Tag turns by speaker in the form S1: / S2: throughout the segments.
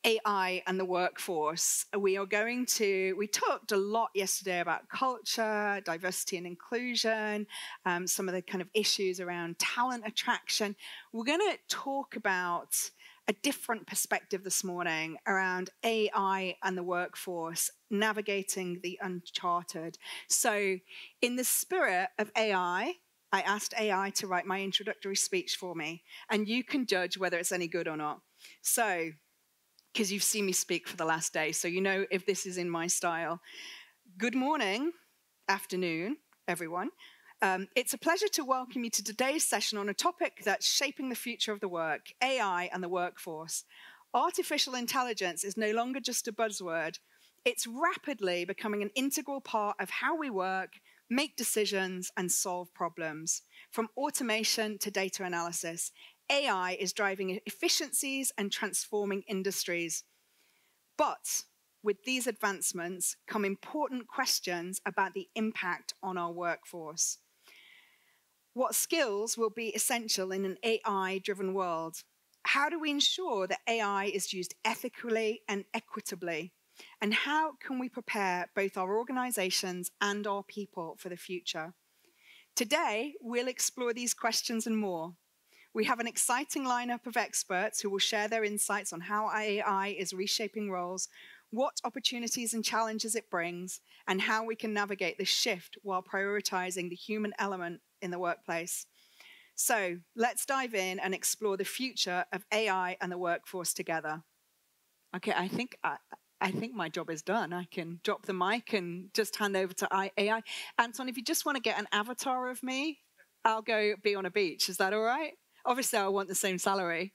S1: AI and the workforce. We talked a lot yesterday about culture, diversity and inclusion, some of the kind of issues around talent attraction. We're going to talk about a different perspective this morning around AI and the workforce, navigating the uncharted. So in the spirit of AI, I asked AI to write my introductory speech for me, and you can judge whether it's any good or not. So, because you've seen me speak for the last day, so you know if this is in my style. Good morning, afternoon, everyone. It's a pleasure to welcome you to today's session on a topic that's shaping the future of the work, AI and the workforce. Artificial intelligence is no longer just a buzzword. It's rapidly becoming an integral part of how we work, make decisions, and solve problems. From automation to data analysis, AI is driving efficiencies and transforming industries. But with these advancements come important questions about the impact on our workforce. What skills will be essential in an AI-driven world? How do we ensure that AI is used ethically and equitably? And how can we prepare both our organizations and our people for the future? Today, we'll explore these questions and more. We have an exciting lineup of experts who will share their insights on how AI is reshaping roles, what opportunities and challenges it brings, and how we can navigate this shift while prioritizing the human element in the workplace. So let's dive in and explore the future of AI and the workforce together. Okay, I think my job is done. I can drop the mic and just hand over to AI. Anton, if you just want to get an avatar of me, I'll go be on a beach. Is that all right? Obviously, I want the same salary.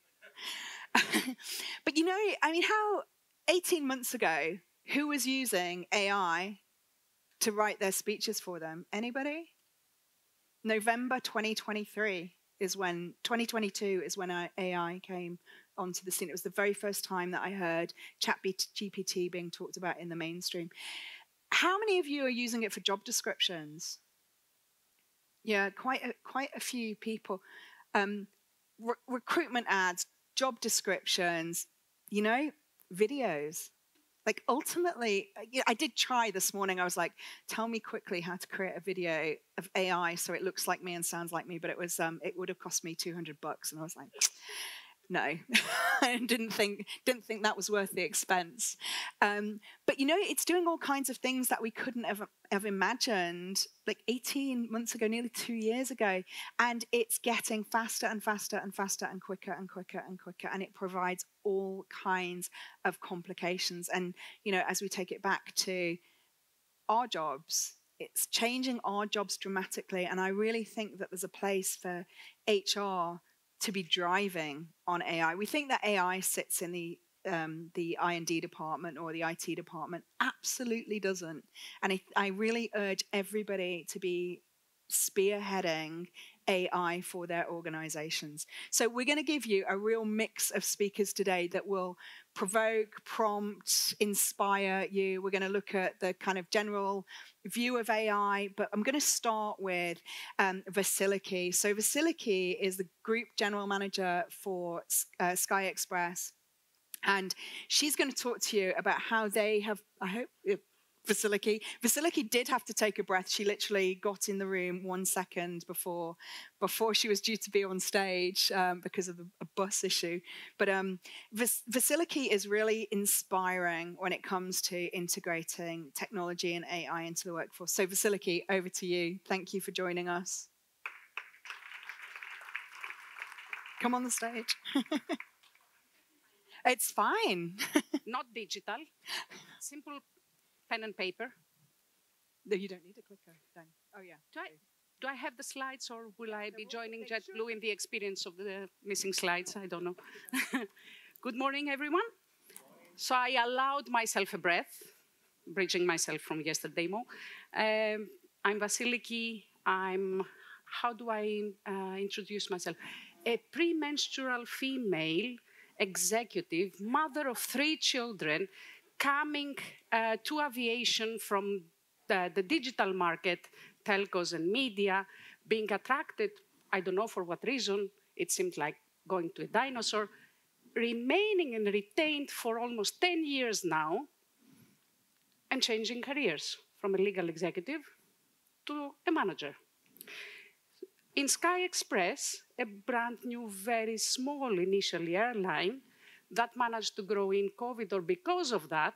S1: But you know, I mean, how 18 months ago, who was using AI to write their speeches for them? Anybody? November 2022 is when AI came onto the scene. It was the very first time that I heard ChatGPT being talked about in the mainstream. How many of you are using it for job descriptions? Yeah, quite a few people. Recruitment ads, job descriptions, you know, videos. Like ultimately, I did try this morning. I was like, tell me quickly how to create a video of AI so it looks like me and sounds like me. But it was it would have cost me $200, and I was like, no, I didn't think that was worth the expense. But you know, it's doing all kinds of things that we couldn't have imagined like 18 months ago, nearly 2 years ago. And it's getting faster and faster and faster and quicker and quicker and quicker. And it provides all kinds of complications. And, you know, as we take it back to our jobs, it's changing our jobs dramatically. And I really think that there's a place for HR to be driving on AI. We think that AI sits in the I&D department or the IT department. Absolutely doesn't. And I really urge everybody to be spearheading AI for their organizations. So we're going to give you a real mix of speakers today that will provoke, prompt, inspire you. We're going to look at the kind of general view of AI, but I'm going to start with Vasiliki. So Vasiliki is the group general manager for Sky Express. And she's going to talk to you about how they have, I hope, Vasiliki did have to take a breath. She literally got in the room 1 second before she was due to be on stage because of a bus issue. But Vasiliki is really inspiring when it comes to integrating technology and AI into the workforce. So Vasiliki, over to you. Thank you for joining us. Come on the stage. It's fine.
S2: Not digital. Simple pen and paper.
S1: No, you don't need a clicker then. Oh, yeah.
S2: Do I have the slides, or will I be joining JetBlue in the experience of the missing slides? I don't know. Good morning, everyone. So I allowed myself a breath, bridging myself from yesterday more. I'm Vasiliki. How do I introduce myself? A premenstrual female executive, mother of 3 children, coming to aviation from the digital market, telcos and media, being attracted, I don't know for what reason, it seemed like going to a dinosaur, remaining and retained for almost 10 years now, and changing careers from a legal executive to a manager. In Sky Express, a brand new, very small initially airline that managed to grow in COVID or because of that,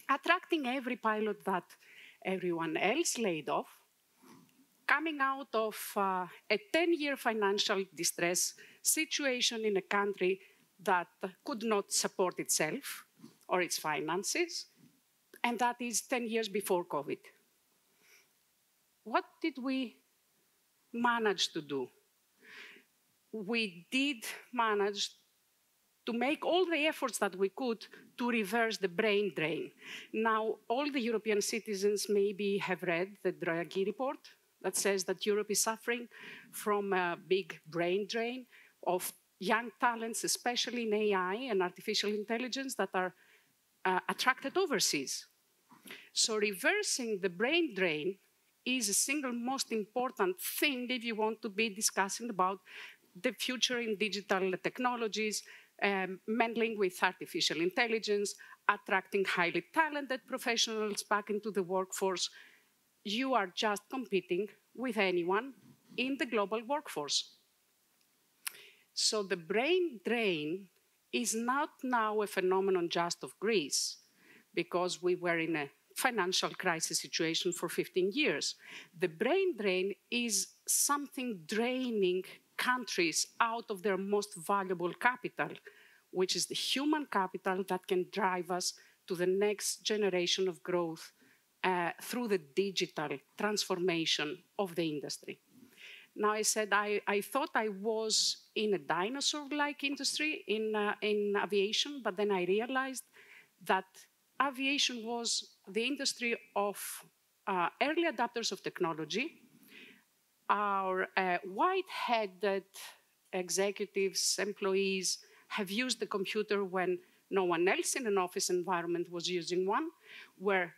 S2: attracting every pilot that everyone else laid off, coming out of a 10-year financial distress situation in a country that could not support itself or its finances, and that is 10 years before COVID. What did we manage to do? We did manage to make all the efforts that we could to reverse the brain drain. Now, all the European citizens maybe have read the Draghi report that says that Europe is suffering from a big brain drain of young talents, especially in AI and artificial intelligence, that are attracted overseas. So reversing the brain drain is the single most important thing if you want to be discussing about the future in digital technologies, meddling with artificial intelligence, attracting highly talented professionals back into the workforce. You are just competing with anyone in the global workforce. So the brain drain is not now a phenomenon just of Greece, because we were in a financial crisis situation for 15 years. The brain drain is something draining countries out of their most valuable capital, which is the human capital that can drive us to the next generation of growth through the digital transformation of the industry. Now, I said I thought I was in a dinosaur-like industry in aviation, but then I realized that aviation was the industry of early adopters of technology. Our white-headed executives, employees have used the computer when no one else in an office environment was using one. We're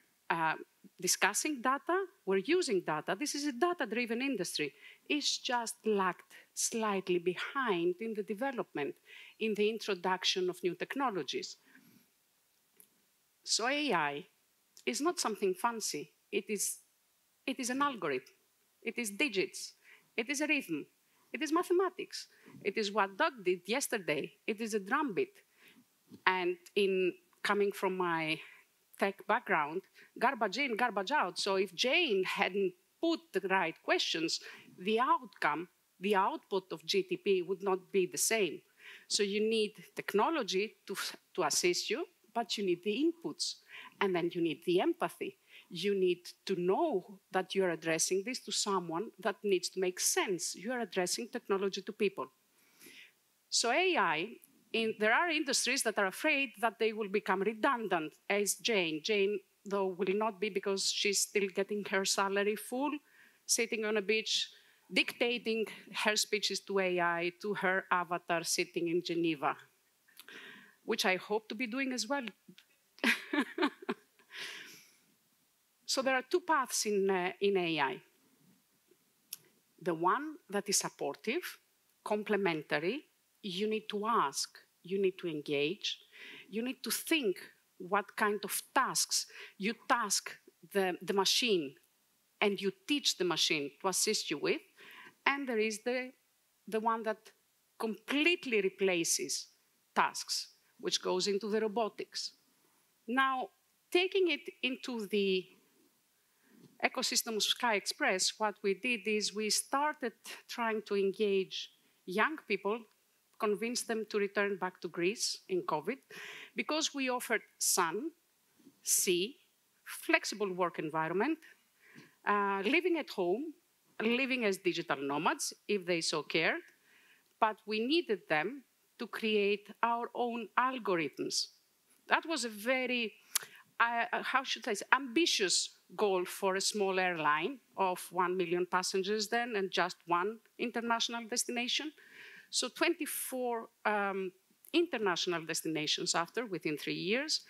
S2: discussing data, we're using data. This is a data-driven industry. It's just lagged slightly behind in the development, in the introduction of new technologies. So AI is not something fancy. It is an algorithm. It is digits. It is a rhythm. It is mathematics. It is what Doug did yesterday. It is a drumbeat. And in coming from my tech background, garbage in, garbage out. So if Jane hadn't put the right questions, the outcome, the output of GTP would not be the same. So you need technology to assist you, but you need the inputs. And then you need the empathy. You need to know that you're addressing this to someone that needs to make sense. You're addressing technology to people. So AI, there are industries that are afraid that they will become redundant, as Jane. Jane, though, will not be, because she's still getting her salary full, sitting on a beach, dictating her speeches to AI, to her avatar sitting in Geneva, which I hope to be doing as well. So there are two paths in AI. The one that is supportive, complementary. You need to ask, you need to engage, you need to think what kind of tasks you task the machine and you teach the machine to assist you with. And there is the one that completely replaces tasks, which goes into the robotics. Now, taking it into the ecosystem of Sky Express, what we did is we started trying to engage young people, convince them to return back to Greece in COVID, because we offered sun, sea, flexible work environment, living at home, living as digital nomads, if they so cared, but we needed them to create our own algorithms. That was a very, how should I say, ambitious goal for a small airline of 1 million passengers then and just one international destination. So 24 international destinations after, within 3 years.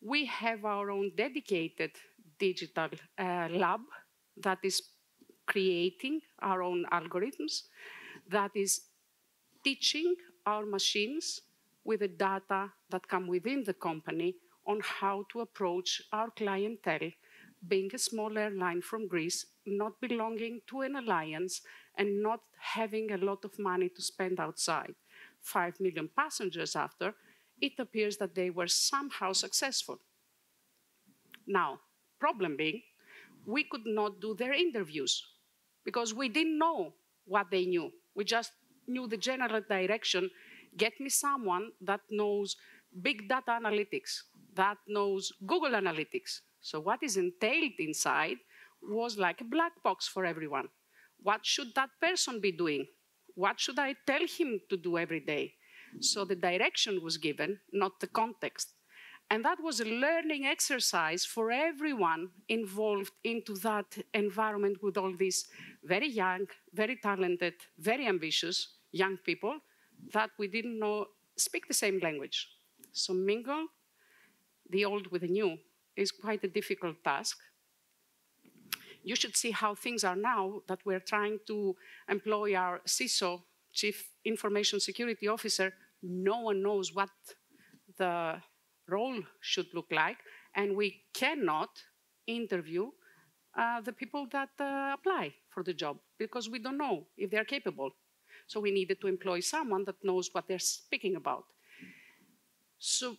S2: We have our own dedicated digital lab that is creating our own algorithms, that is teaching our machines with the data that come within the company on how to approach our clientele, being a small airline from Greece, not belonging to an alliance, and not having a lot of money to spend outside. 5 million passengers after, it appears that they were somehow successful. Now, problem being, we could not do their interviews because we didn't know what they knew. We just knew the general direction. Get me someone that knows big data analytics, that knows Google Analytics. So what is entailed inside was like a black box for everyone. What should that person be doing? What should I tell him to do every day? So the direction was given, not the context. And that was a learning exercise for everyone involved into that environment with all these very young, very talented, very ambitious young people that we didn't know speak the same language. So mingle the old with the new is quite a difficult task. You should see how things are now that we're trying to employ our CISO, Chief Information Security Officer. No one knows what the role should look like, and we cannot interview the people that apply for the job because we don't know if they're capable. So we needed to employ someone that knows what they're speaking about. So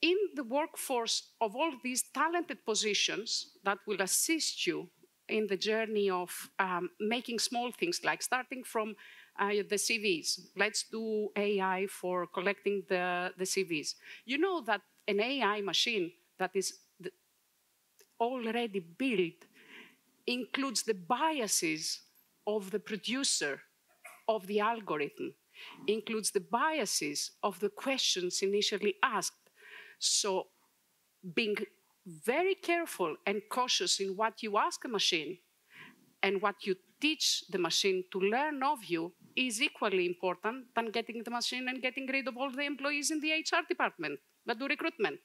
S2: in the workforce of all these talented positions that will assist you in the journey of making small things like starting from the CVs. Let's do AI for collecting the CVs. You know that an AI machine that is already built includes the biases of the producer of the algorithm, includes the biases of the questions initially asked. So being very careful and cautious in what you ask a machine and what you teach the machine to learn of you is equally important than getting the machine and getting rid of all the employees in the HR department that do recruitment.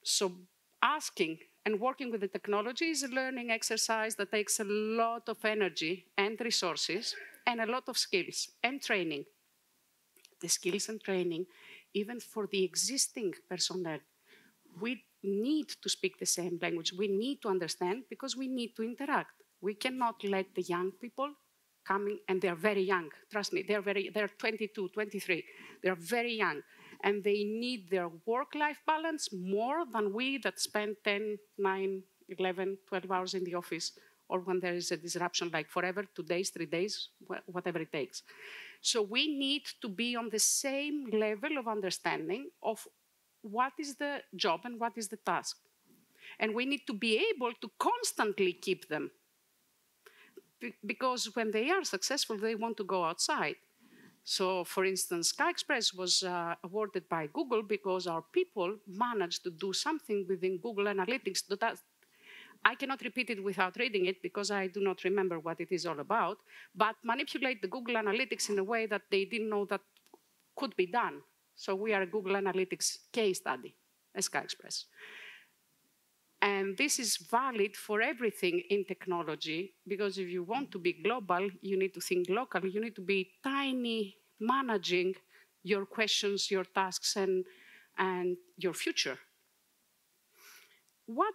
S2: So asking and working with the technology is a learning exercise that takes a lot of energy and resources and a lot of skills and training. The skills and training, even for the existing personnel, we need to speak the same language. We need to understand because we need to interact. We cannot let the young people coming, and they're very young, trust me, they're 22, 23, they're very young, and they need their work-life balance more than we that spend 10, 9, 11, 12 hours in the office, or when there is a disruption like forever, 2 days, 3 days, whatever it takes. So we need to be on the same level of understanding of what is the job and what is the task. And we need to be able to constantly keep them. Because when they are successful, they want to go outside. So, for instance, Sky Express was awarded by Google because our people managed to do something within Google Analytics that I cannot repeat it without reading it because I do not remember what it is all about, but manipulate the Google Analytics in a way that they didn't know that could be done. So we are a Google Analytics case study, as Sky Express. And this is valid for everything in technology, because if you want to be global, you need to think local. You need to be tiny, managing your questions, your tasks, and your future. What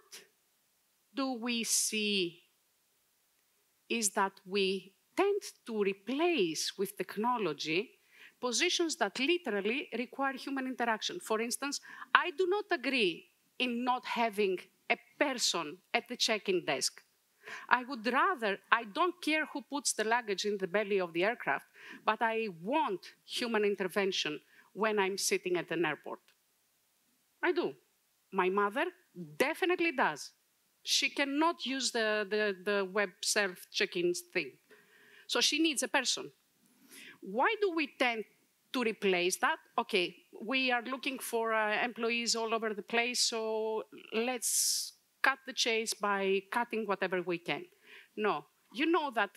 S2: do we see is that we tend to replace with technology positions that literally require human interaction. For instance, I do not agree in not having a person at the check-in desk. I would rather, I don't care who puts the luggage in the belly of the aircraft, but I want human intervention when I'm sitting at an airport. I do. My mother definitely does. She cannot use the web self-check-in thing. So she needs a person. Why do we tend to replace that? Okay, we are looking for employees all over the place, so let's cut the chase by cutting whatever we can. No, you know that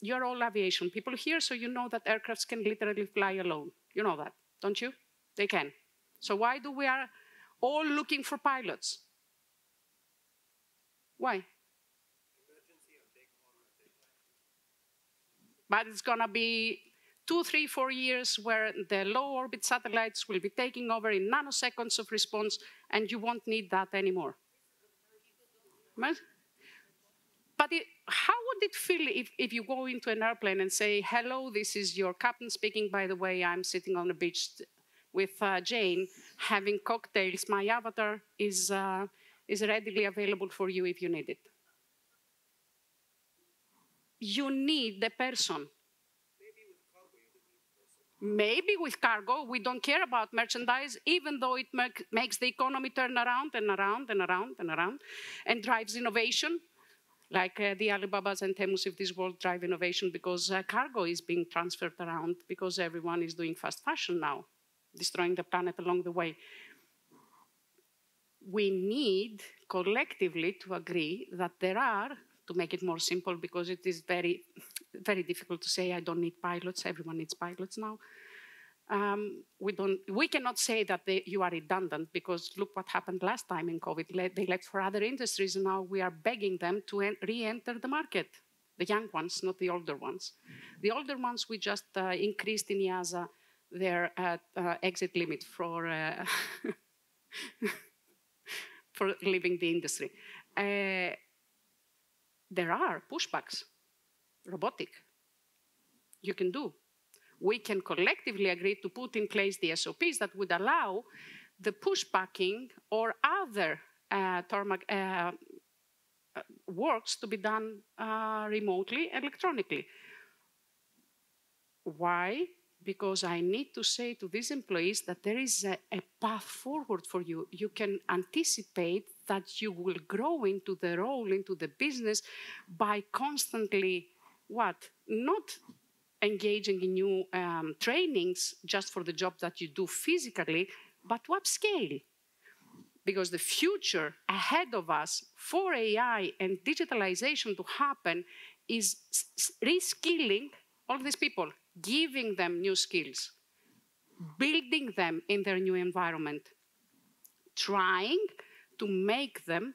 S2: you're all aviation people here, so you know that aircrafts can literally fly alone. You know that, don't you? They can. So why do we are all looking for pilots? Why? But it's gonna be 2, 3, 4 years where the low orbit satellites will be taking over in nanoseconds of response, and you won't need that anymore. Right? But how would it feel if you go into an airplane and say, hello, this is your captain speaking, by the way, I'm sitting on the beach with Jane, having cocktails. My avatar is readily available for you if you need it. You need the person. Maybe with cargo, we don't care about merchandise, even though it makes the economy turn around and around and around and around and drives innovation. Like the Alibabas and Temus of this world drive innovation because cargo is being transferred around because everyone is doing fast fashion now, destroying the planet along the way. We need collectively to agree that there are, to make it more simple, because it is very, very difficult to say, I don't need pilots, everyone needs pilots now. We cannot say that you are redundant because look what happened last time in COVID. They left for other industries and now we are begging them to re-enter the market. The young ones, not the older ones. The older ones, we just increased in EASA their exit limit for, for leaving the industry. There are pushbacks, robotic, you can do. We can collectively agree to put in place the SOPs that would allow the pushbacking or other works to be done remotely, electronically. Why? Because I need to say to these employees that there is a path forward for you. You can anticipate that you will grow into the role, into the business by constantly, what? Not engaging in new trainings just for the job that you do physically, but to upscale. Because the future ahead of us for AI and digitalization to happen is reskilling all these people, giving them new skills, building them in their new environment, trying to make them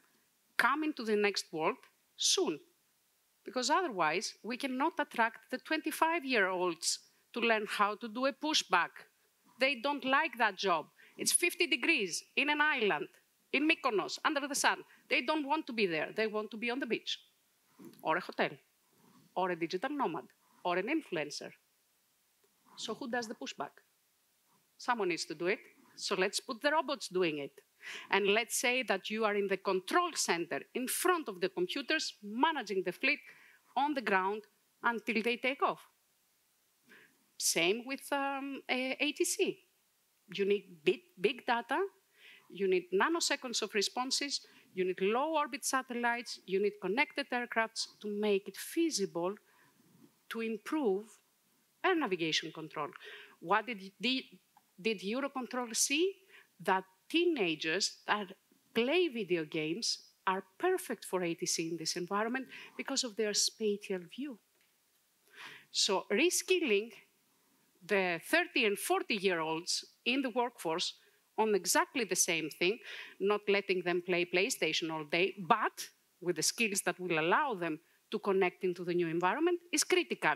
S2: come into the next world soon. Because otherwise, we cannot attract the 25-year-olds to learn how to do a pushback. They don't like that job. It's 50 degrees in an island, in Mykonos, under the sun. They don't want to be there. They want to be on the beach, or a hotel, or a digital nomad, or an influencer. So who does the pushback? Someone needs to do it. So let's put the robots doing it. And let's say that you are in the control center, in front of the computers, managing the fleet on the ground until they take off. Same with ATC. You need big data, you need nanoseconds of responses, you need low orbit satellites, you need connected aircrafts to make it feasible to improve air navigation control. What did Eurocontrol see? That teenagers that play video games are perfect for ATC in this environment because of their spatial view. So reskilling the 30 and 40-year-olds in the workforce on exactly the same thing, not letting them play PlayStation all day, but with the skills that will allow them to connect into the new environment is critical.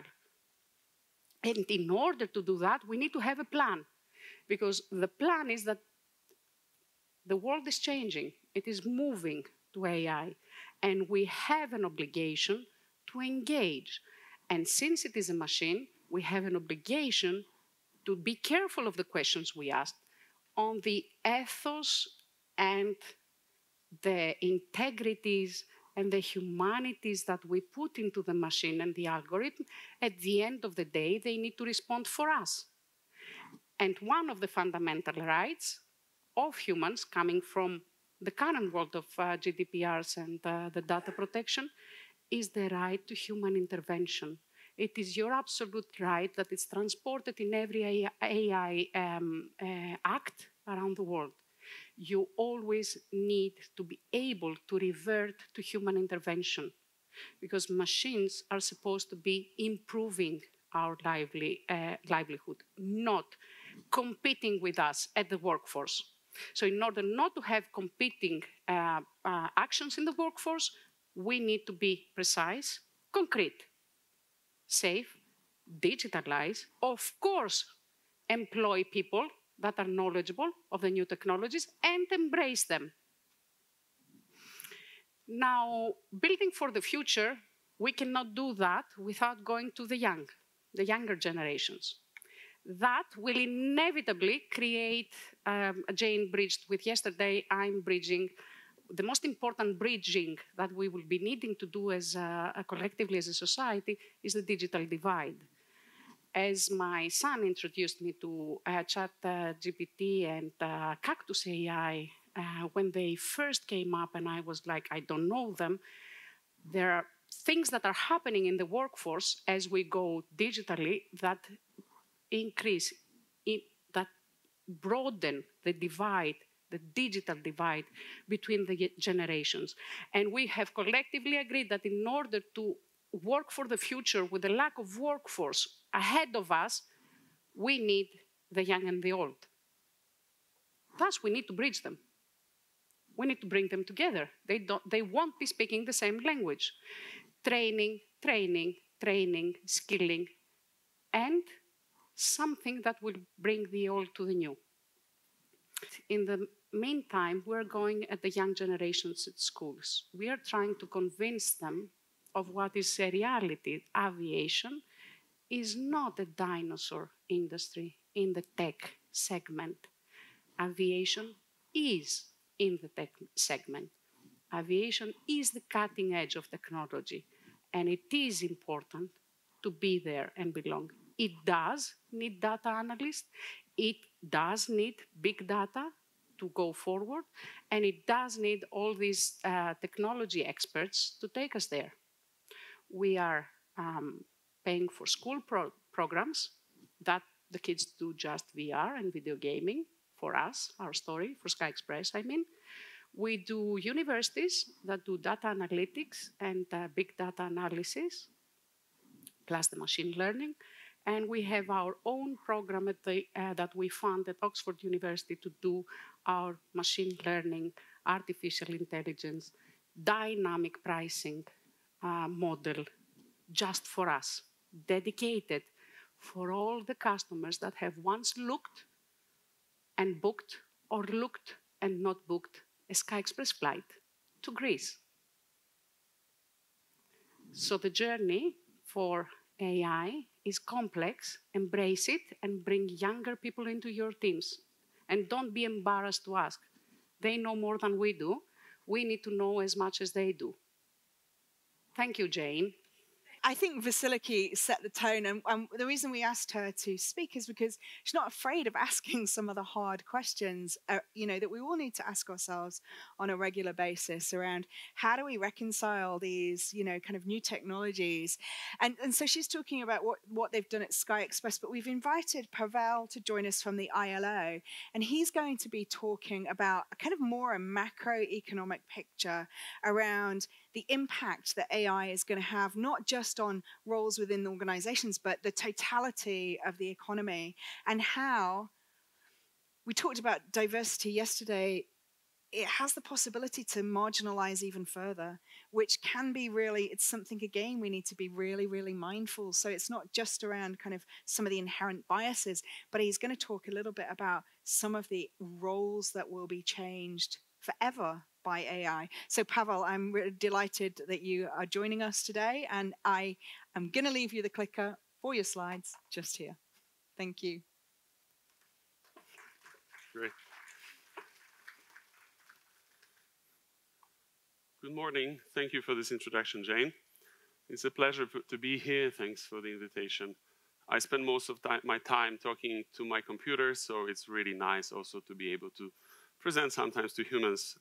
S2: And in order to do that, we need to have a plan, because the plan is that the world is changing. It is moving to AI, and we have an obligation to engage. And since it is a machine, we have an obligation to be careful of the questions we ask on the ethos and the integrities and the humanities that we put into the machine and the algorithm. At the end of the day, they need to respond for us. And one of the fundamental rights of humans coming from the current world of GDPRs and the data protection is the right to human intervention. It is your absolute right that is transported in every AI act around the world. You always need to be able to revert to human intervention, because machines are supposed to be improving our livelihood, not competing with us at the workforce. So in order not to have competing actions in the workforce, we need to be precise, concrete, safe, digitalize, of course, employ people that are knowledgeable of the new technologies and embrace them. Now, building for the future, we cannot do that without going to the younger generations. That will inevitably create, Jane bridged with yesterday, I'm bridging. The most important bridging that we will be needing to do as collectively as a society is the digital divide. As my son introduced me to ChatGPT and Cactus AI, when they first came up and I was like, I don't know them, there are things that are happening in the workforce as we go digitally that increase, that broaden the divide, the digital divide between the generations. And we have collectively agreed that in order to work for the future with the lack of workforce ahead of us, we need the young and the old. Thus, we need to bridge them. We need to bring them together. They won't be speaking the same language. Training, training, training, skilling, and something that will bring the old to the new. In the meantime, we're going at the young generations at schools. We are trying to convince them of what is a reality. Aviation is not a dinosaur industry in the tech segment. Aviation is in the tech segment. Aviation is the cutting edge of technology, and it is important to be there and belong. It does need data analysts. It does need big data to go forward, and it does need all these technology experts to take us there. We are paying for school programs that the kids do just VR and video gaming for us, our story, for Sky Express, I mean. We do universities that do data analytics and big data analysis, plus the machine learning. And we have our own program that we fund at Oxford University to do our machine learning, artificial intelligence, dynamic pricing model just for us, dedicated for all the customers that have once looked and booked or looked and not booked a Sky Express flight to Greece. So the journey for AI is complex. Embrace it and bring younger people into your teams. And don't be embarrassed to ask. They know more than we do. We need to know as much as they do. Thank you, Jane.
S1: I think Vasiliki set the tone, and the reason we asked her to speak is because she's not afraid of asking some of the hard questions, you know, that we all need to ask ourselves on a regular basis around how do we reconcile these, you know, kind of new technologies. And so she's talking about what they've done at Sky Express, but we've invited Pavel to join us from the ILO, and he's going to be talking about a kind of more a macroeconomic picture around the impact that AI is going to have, not just on roles within the organizations, but the totality of the economy, and how we talked about diversity yesterday. It has the possibility to marginalize even further, which can be really, it's something, again, we need to be really, really mindful. So it's not just around kind of some of the inherent biases, but he's going to talk a little bit about some of the roles that will be changed forever by AI. So Pavel, I'm really delighted that you are joining us today, and I am going to leave you the clicker for your slides just here. Thank you.
S3: Great. Good morning. Thank you for this introduction, Jane. It's a pleasure to be here. Thanks for the invitation. I spend most of my time talking to my computer, so it's really nice also to be able to present sometimes to humans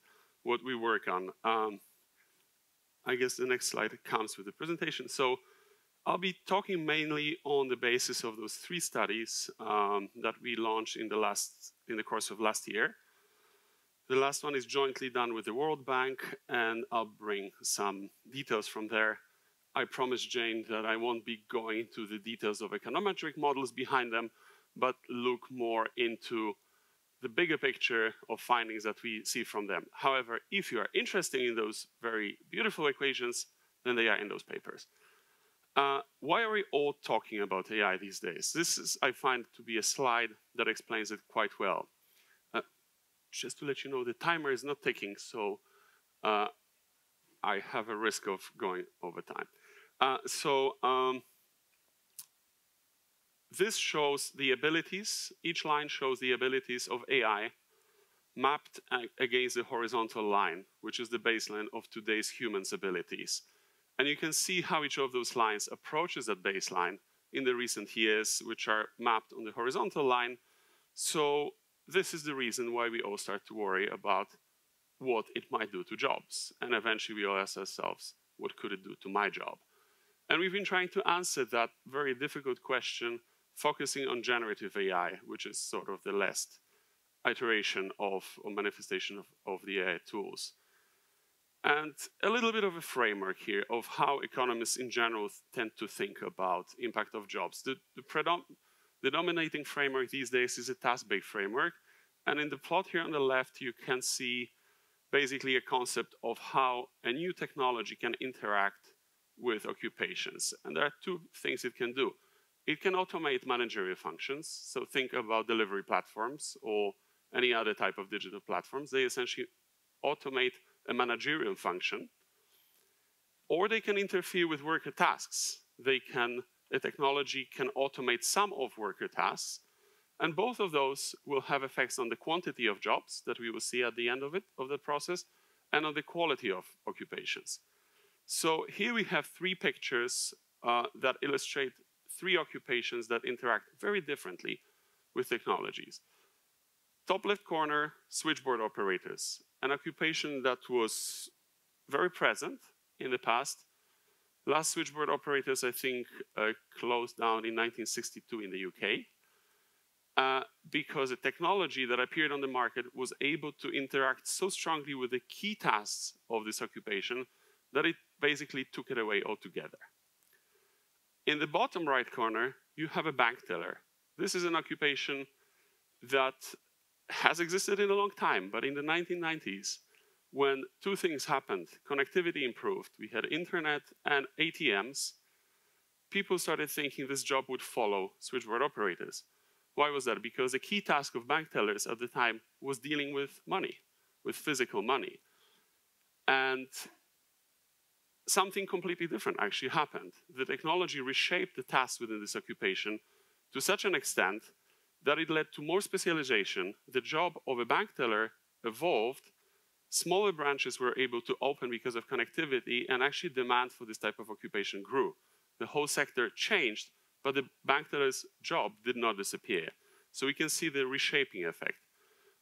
S3: what we work on. I guess the next slide comes with the presentation. So I'll be talking mainly on the basis of those 3 studies that we launched in the course of last year. The last one is jointly done with the World Bank, and I'll bring some details from there. I promised Jane that I won't be going into the details of econometric models behind them, but look more into the bigger picture of findings that we see from them. However, if you are interested in those very beautiful equations, then they are in those papers. Why are we all talking about AI these days? This is, I find, to be a slide that explains it quite well. Just to let you know, the timer is not ticking, so I have a risk of going over time. This shows the abilities, each line shows the abilities of AI mapped against the horizontal line, which is the baseline of today's humans' abilities. And you can see how each of those lines approaches that baseline in the recent years, which are mapped on the horizontal line. So this is the reason why we all start to worry about what it might do to jobs. And eventually we all ask ourselves, what could it do to my job? And we've been trying to answer that very difficult question, focusing on generative AI, which is sort of the last iteration of or manifestation of the AI tools. And a little bit of a framework here of how economists in general tend to think about impact of jobs. The dominating framework these days is a task-based framework. And in the plot here on the left, you can see basically a concept of how a new technology can interact with occupations. And there are two things it can do. It can automate managerial functions. So think about delivery platforms or any other type of digital platforms. They essentially automate a managerial function, or they can interfere with worker tasks. A technology can automate some of worker tasks, and both of those will have effects on the quantity of jobs that we will see at the end of the process, and on the quality of occupations. So here we have three pictures that illustrate three occupations that interact very differently with technologies. Top left corner, switchboard operators, an occupation that was very present in the past. Last switchboard operators, I think, closed down in 1962 in the UK because a technology that appeared on the market was able to interact so strongly with the key tasks of this occupation that it basically took it away altogether. In the bottom right corner, you have a bank teller. This is an occupation that has existed in a long time, but in the 1990s, when two things happened, connectivity improved, we had internet and ATMs, people started thinking this job would follow switchboard operators. Why was that? Because the key task of bank tellers at the time was dealing with money, with physical money. And something completely different actually happened. The technology reshaped the tasks within this occupation to such an extent that it led to more specialization. The job of a bank teller evolved. Smaller branches were able to open because of connectivity, and actually demand for this type of occupation grew. The whole sector changed, but the bank teller's job did not disappear. So we can see the reshaping effect.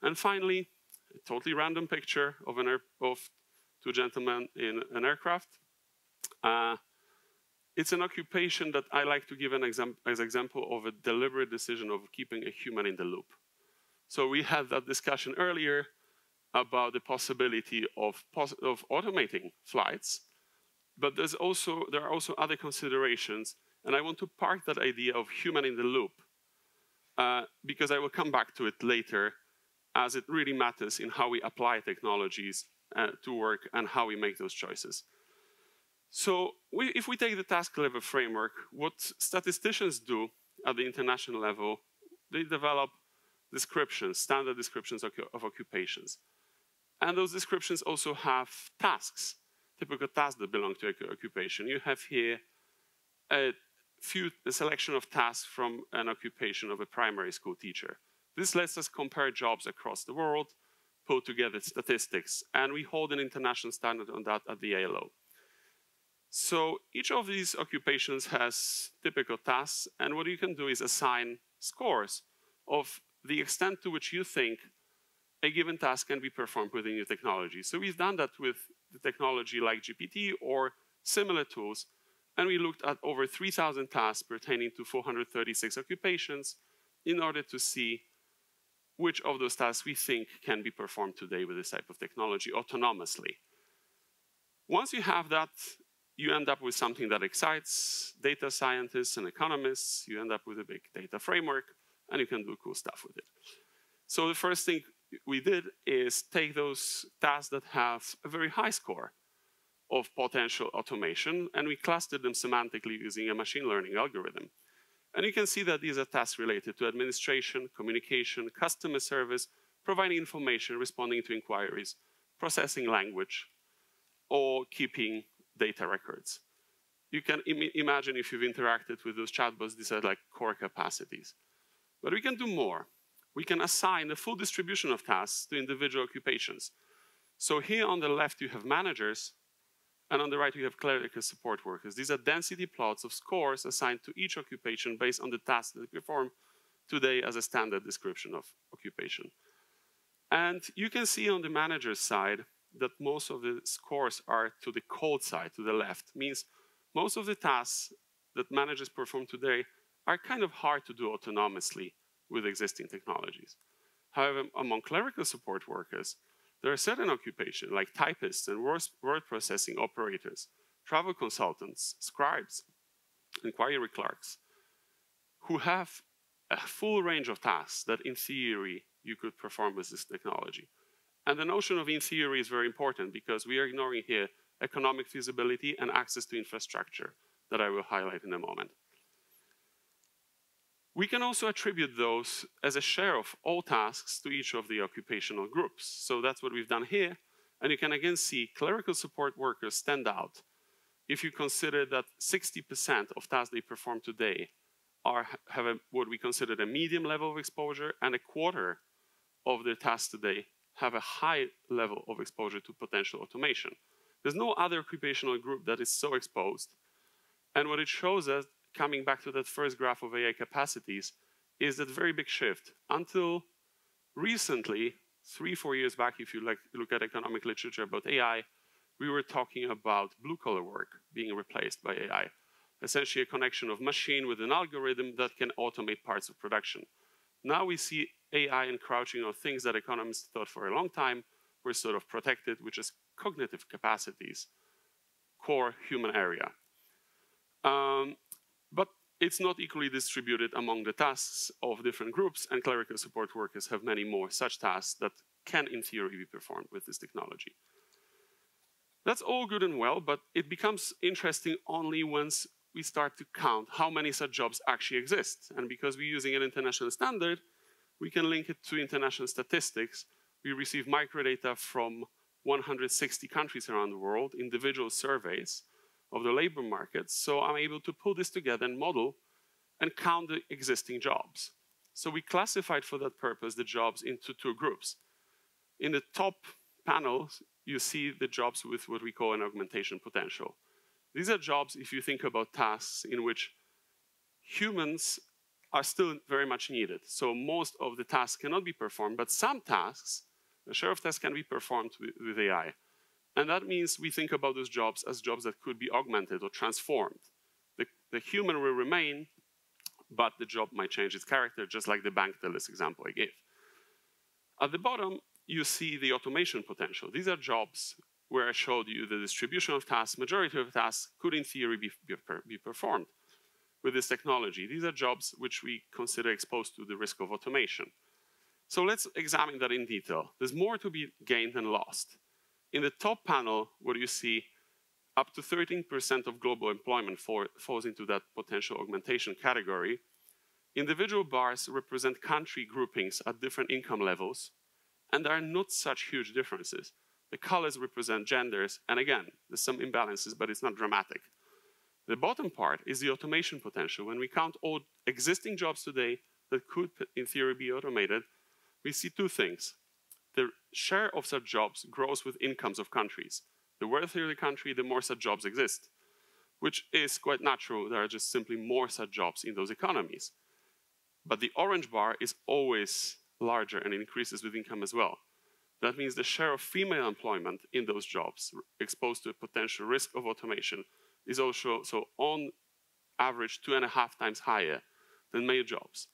S3: And finally, a totally random picture of two gentlemen in an aircraft. It's an occupation that I like to give as example of a deliberate decision of keeping a human in the loop. So we had that discussion earlier about the possibility of automating flights, but there are also other considerations, and I want to park that idea of human in the loop because I will come back to it later, as it really matters in how we apply technologies to work and how we make those choices. So if we take the task level framework, what statisticians do at the international level, they develop descriptions, standard descriptions of occupations. And those descriptions also have tasks, typical tasks that belong to an occupation. You have here a selection of tasks from an occupation of a primary school teacher. This lets us compare jobs across the world, pull together statistics, and we hold an international standard on that at the ILO. So each of these occupations has typical tasks, and what you can do is assign scores of the extent to which you think a given task can be performed within your technology. So we've done that with the technology like GPT or similar tools, and we looked at over 3,000 tasks pertaining to 436 occupations in order to see which of those tasks we think can be performed today with this type of technology autonomously. Once you have that, you end up with something that excites data scientists and economists. You end up with a big data framework, and you can do cool stuff with it. So the first thing we did is take those tasks that have a very high score of potential automation, and we clustered them semantically using a machine learning algorithm. And you can see that these are tasks related to administration, communication, customer service, providing information, responding to inquiries, processing language, or keeping data records. You can imagine if you've interacted with those chatbots, these are like core capacities. But we can do more. We can assign a full distribution of tasks to individual occupations. So here on the left, you have managers, and on the right, you have clerical support workers. These are density plots of scores assigned to each occupation based on the tasks that they perform today as a standard description of occupation. And you can see on the manager's side that most of the scores are to the cold side, to the left. Means most of the tasks that managers perform today are kind of hard to do autonomously with existing technologies. However, among clerical support workers, there are certain occupations like typists and word processing operators, travel consultants, scribes, inquiry clerks, who have a full range of tasks that in theory you could perform with this technology. And the notion of in theory is very important because we are ignoring here economic feasibility and access to infrastructure that I will highlight in a moment. We can also attribute those as a share of all tasks to each of the occupational groups. So that's what we've done here. And you can again see clerical support workers stand out if you consider that 60% of tasks they perform today have what we consider a medium level of exposure, and a quarter of their tasks today have a high level of exposure to potential automation. There's no other occupational group that is so exposed. And what it shows us, coming back to that first graph of AI capacities, is that very big shift. Until recently, 3-4 years back, if you look at economic literature about AI, we were talking about blue-collar work being replaced by AI. Essentially a connection of machine with an algorithm that can automate parts of production. Now we see AI encroaching on things that economists thought for a long time were sort of protected, which is cognitive capacities, core human area. But it's not equally distributed among the tasks of different groups, and clerical support workers have many more such tasks that can, in theory, be performed with this technology. That's all good and well, but it becomes interesting only once we start to count how many such jobs actually exist. And because we're using an international standard, we can link it to international statistics. We receive microdata from 160 countries around the world, individual surveys of the labor markets. So I'm able to pull this together and model and count the existing jobs. So we classified for that purpose the jobs into 2 groups. In the top panel, you see the jobs with what we call an augmentation potential. These are jobs, if you think about tasks in which humans are still very much needed. So most of the tasks cannot be performed, but some tasks, a share of tasks can be performed with AI. And that means we think about those jobs as jobs that could be augmented or transformed. The human will remain, but the job might change its character, just like the bank tellers example I gave. At the bottom, you see the automation potential. These are jobs where I showed you the distribution of tasks. Majority of tasks could, in theory, be performed with this technology. These are jobs which we consider exposed to the risk of automation. So let's examine that in detail. There's more to be gained than lost. In the top panel, what you see, up to 13% of global employment falls into that potential augmentation category. Individual bars represent country groupings at different income levels, and there are not such huge differences. The colors represent genders, and again, there's some imbalances, but it's not dramatic. The bottom part is the automation potential. When we count all existing jobs today that could, in theory, be automated, we see 2 things. The share of such jobs grows with incomes of countries. The wealthier the country, the more such jobs exist, which is quite natural. There are just simply more such jobs in those economies. But the orange bar is always larger and increases with income as well. That means the share of female employment in those jobs exposed to a potential risk of automation is also, so on average, 2.5 times higher than male jobs.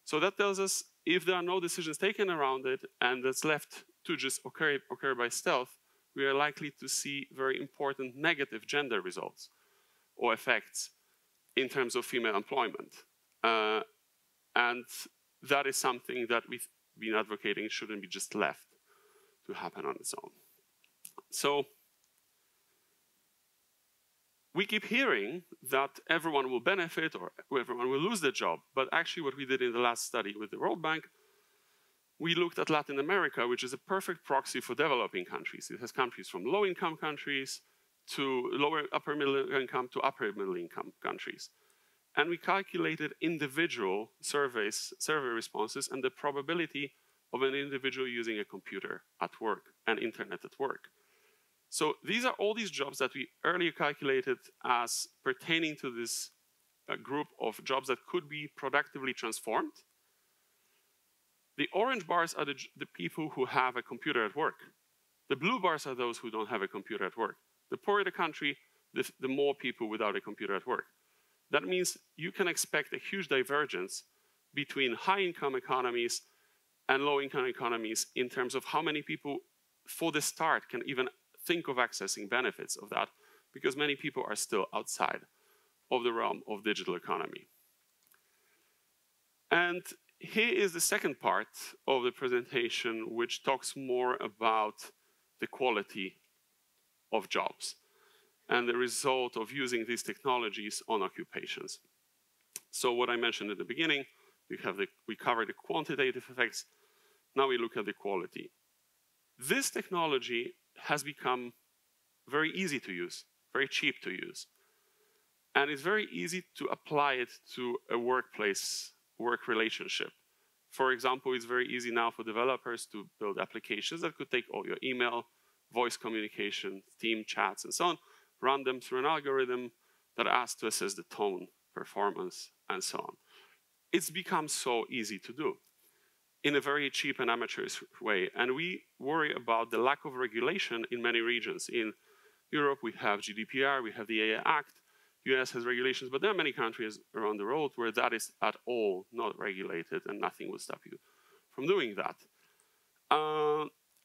S3: So that tells us if there are no decisions taken around it and that's left to just occur by stealth, we are likely to see very important negative gender results or effects in terms of female employment. And that is something that we've been advocating shouldn't be just left to happen on its own. So We keep hearing that everyone will benefit or everyone will lose their job. But actually what we did in the last study with the World Bank, we looked at Latin America, which is a perfect proxy for developing countries. It has countries from low-income countries to lower upper middle income to upper middle income countries. And we calculated individual survey responses and the probability of an individual using a computer at work and internet at work. So these are all these jobs that we earlier calculated as pertaining to this group of jobs that could be productively transformed. The orange bars are the people who have a computer at work. The blue bars are those who don't have a computer at work. The poorer the country, the more people without a computer at work. That means you can expect a huge divergence between high-income economies and low-income economies in terms of how many people, for the start, can even think of accessing benefits of that, because many people are still outside of the realm of digital economy. And here is the second part of the presentation, which talks more about the quality of jobs and the result of using these technologies on occupations. So what I mentioned at the beginning, we covered the quantitative effects. Now we look at the quality. This technology has become very easy to use, very cheap to use. And it's very easy to apply it to a work relationship. For example, it's very easy now for developers to build applications that could take all your email, voice communication, team chats, and so on, run them through an algorithm that asks to assess the tone, performance, and so on. It's become so easy to do in a very cheap and amateurish way. And we worry about the lack of regulation in many regions. In Europe, we have GDPR, we have the AI Act, US has regulations, but there are many countries around the world where that is at all not regulated and nothing will stop you from doing that.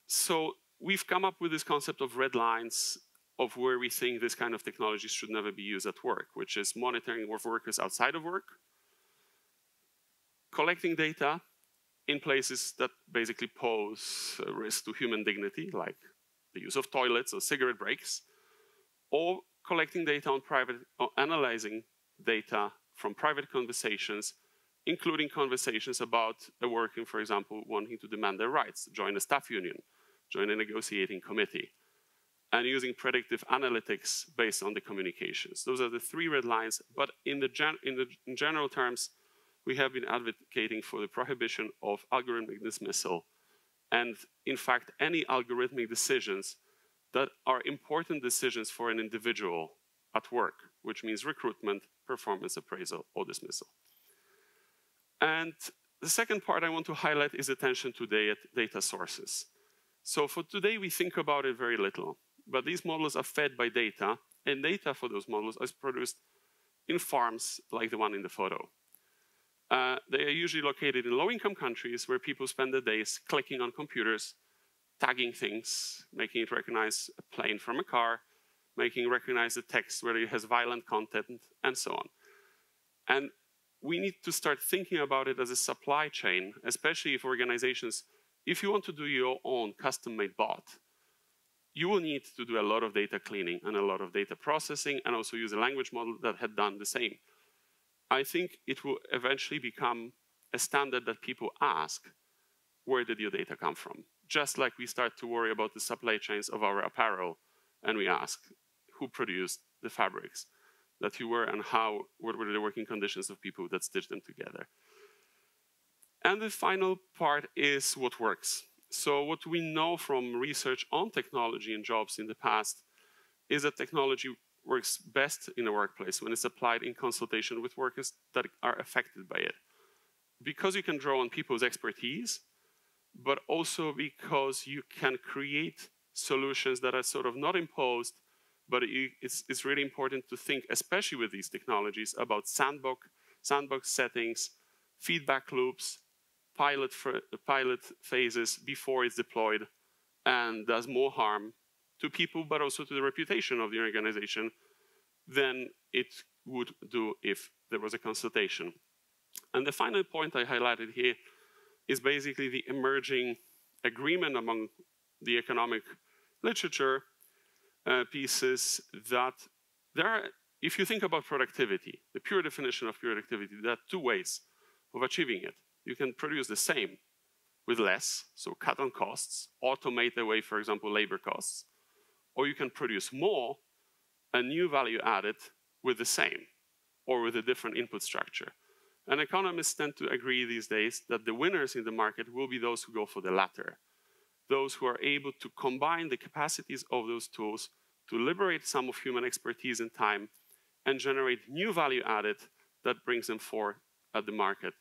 S3: So we've come up with this concept of red lines of where we think this kind of technology should never be used at work, which is monitoring of workers outside of work, collecting data in places that basically pose a risk to human dignity, like the use of toilets or cigarette breaks, or collecting data on or analyzing data from private conversations, including conversations about a worker, for example, wanting to demand their rights, join a staff union, join a negotiating committee, and using predictive analytics based on the communications. Those are the three red lines, but in general terms, we have been advocating for the prohibition of algorithmic dismissal, and in fact, any algorithmic decisions that are important decisions for an individual at work, which means recruitment, performance appraisal, or dismissal. And the second part I want to highlight is attention to data sources. So for today, we think about it very little, but these models are fed by data, and data for those models is produced in farms like the one in the photo. They are usually located in low-income countries where people spend their days clicking on computers, tagging things, making it recognize a plane from a car, making it recognize the text where it has violent content, and so on. And we need to start thinking about it as a supply chain, especially if organizations, if you want to do your own custom-made bot, you will need to do a lot of data cleaning and a lot of data processing, and also use a language model that had done the same. I think it will eventually become a standard that people ask, where did your data come from? Just like we start to worry about the supply chains of our apparel, and we ask, who produced the fabrics that you wear, and what were the working conditions of people that stitched them together? And the final part is what works. So what we know from research on technology and jobs in the past is that technology works best in a workplace when it's applied in consultation with workers that are affected by it. Because you can draw on people's expertise, but also because you can create solutions that are sort of not imposed, but it's really important to think, especially with these technologies, about sandbox settings, feedback loops, pilot phases before it's deployed, and does more harm to people, but also to the reputation of the organization than it would do if there was a consultation. And the final point I highlighted here is basically the emerging agreement among the economic literature pieces that If you think about productivity, the pure definition of productivity, there are two ways of achieving it. You can produce the same with less, so cut on costs, automate away, for example, labor costs, or you can produce more, a new value added with the same, or with a different input structure. And economists tend to agree these days that the winners in the market will be those who go for the latter, those who are able to combine the capacities of those tools to liberate some of human expertise and time and generate new value added that brings them forward at the market,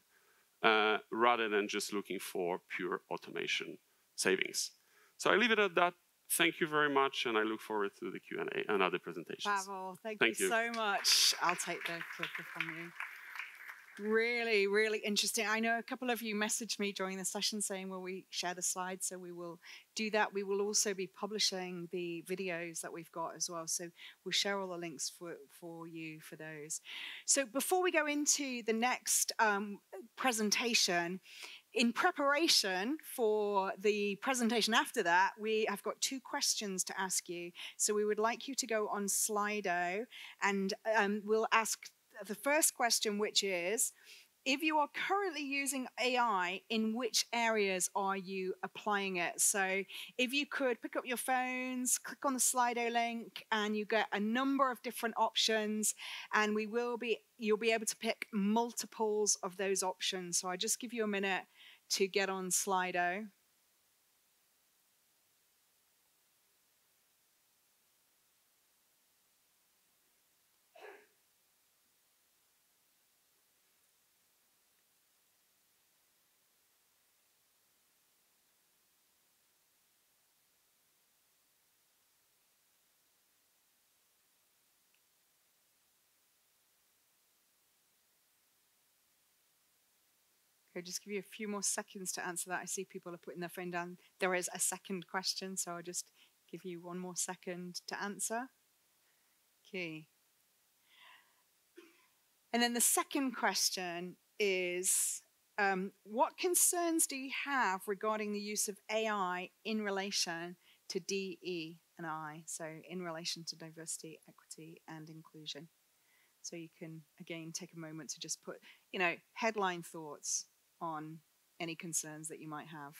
S3: rather than just looking for pure automation savings. So I leave it at that. Thank you very much, and I look forward to the Q&A and other presentations.
S1: Pavel, thank you so much. I'll take the clicker from you. Really, really interesting. I know a couple of you messaged me during the session saying, will we share the slides? So we will do that. We will also be publishing the videos that we've got as well. So we'll share all the links for you for those. So before we go into the next presentation, in preparation for the presentation after that, we have got 2 questions to ask you. So we would like you to go on Slido, and we'll ask the first question, which is, if you are currently using AI, in which areas are you applying it? So if you could pick up your phones, click on the Slido link, and you get a number of different options, and you'll be able to pick multiples of those options. So I just give you a minute to get on Slido. Okay, just give you a few more seconds to answer that. I see people are putting their phone down. There is a second question, so I'll just give you 1 more second to answer. Okay. And then the second question is, what concerns do you have regarding the use of AI in relation to DE&I, so in relation to diversity, equity, and inclusion? So you can, again, take a moment to just put, headline thoughts on any concerns that you might have.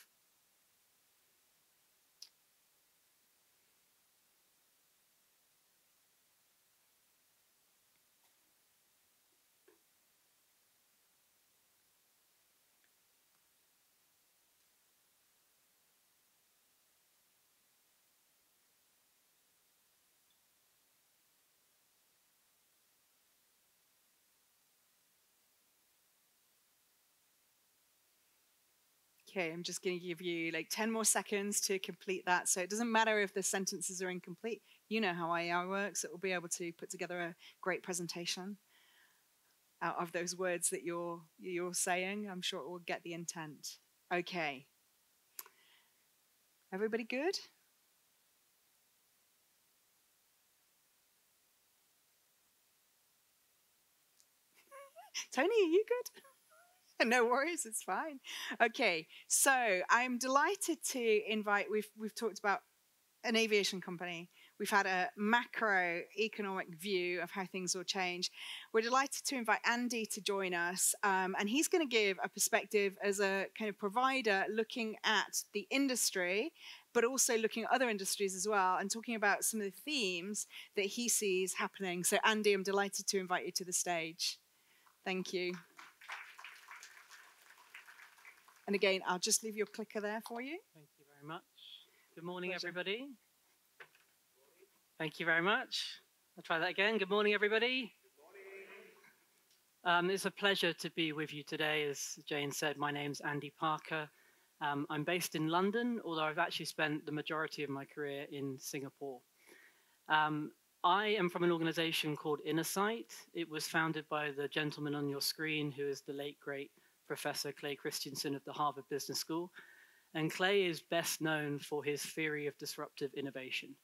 S1: Okay, I'm just going to give you like 10 more seconds to complete that. So it doesn't matter if the sentences are incomplete. You know how AI works. It will be able to put together a great presentation out of those words that you're saying. I'm sure it will get the intent. Okay. Everybody good? Tony, are you good? No worries, it's fine. Okay, so I'm delighted to invite, we've talked about an aviation company. We've had a macroeconomic view of how things will change. We're delighted to invite Andy to join us, and he's going to give a perspective as a kind of provider looking at the industry, but also looking at other industries as well, and talking about some of the themes that he sees happening. So Andy, I'm delighted to invite you to the stage. Thank you. And again, I'll just leave your clicker there for you.
S4: Thank you very much. Good morning, everybody. Thank you very much. I'll try that again. Good morning, everybody. Good morning. It's a pleasure to be with you today. As Jane said, my name's Andy Parker. I'm based in London, although I've actually spent the majority of my career in Singapore. I am from an organization called Innersight. It was founded by the gentleman on your screen, who is the late, great Professor Clay Christensen of the Harvard Business School. And Clay is best known for his theory of disruptive innovation.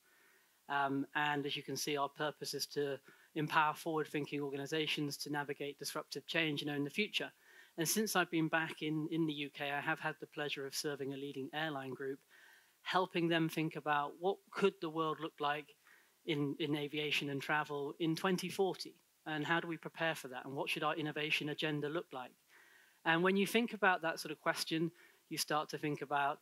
S4: And as you can see, our purpose is to empower forward-thinking organizations to navigate disruptive change in the future. And since I've been back in the UK, I have had the pleasure of serving a leading airline group, helping them think about what could the world look like in aviation and travel in 2040? And how do we prepare for that? And what should our innovation agenda look like? And when you think about that sort of question, you start to think about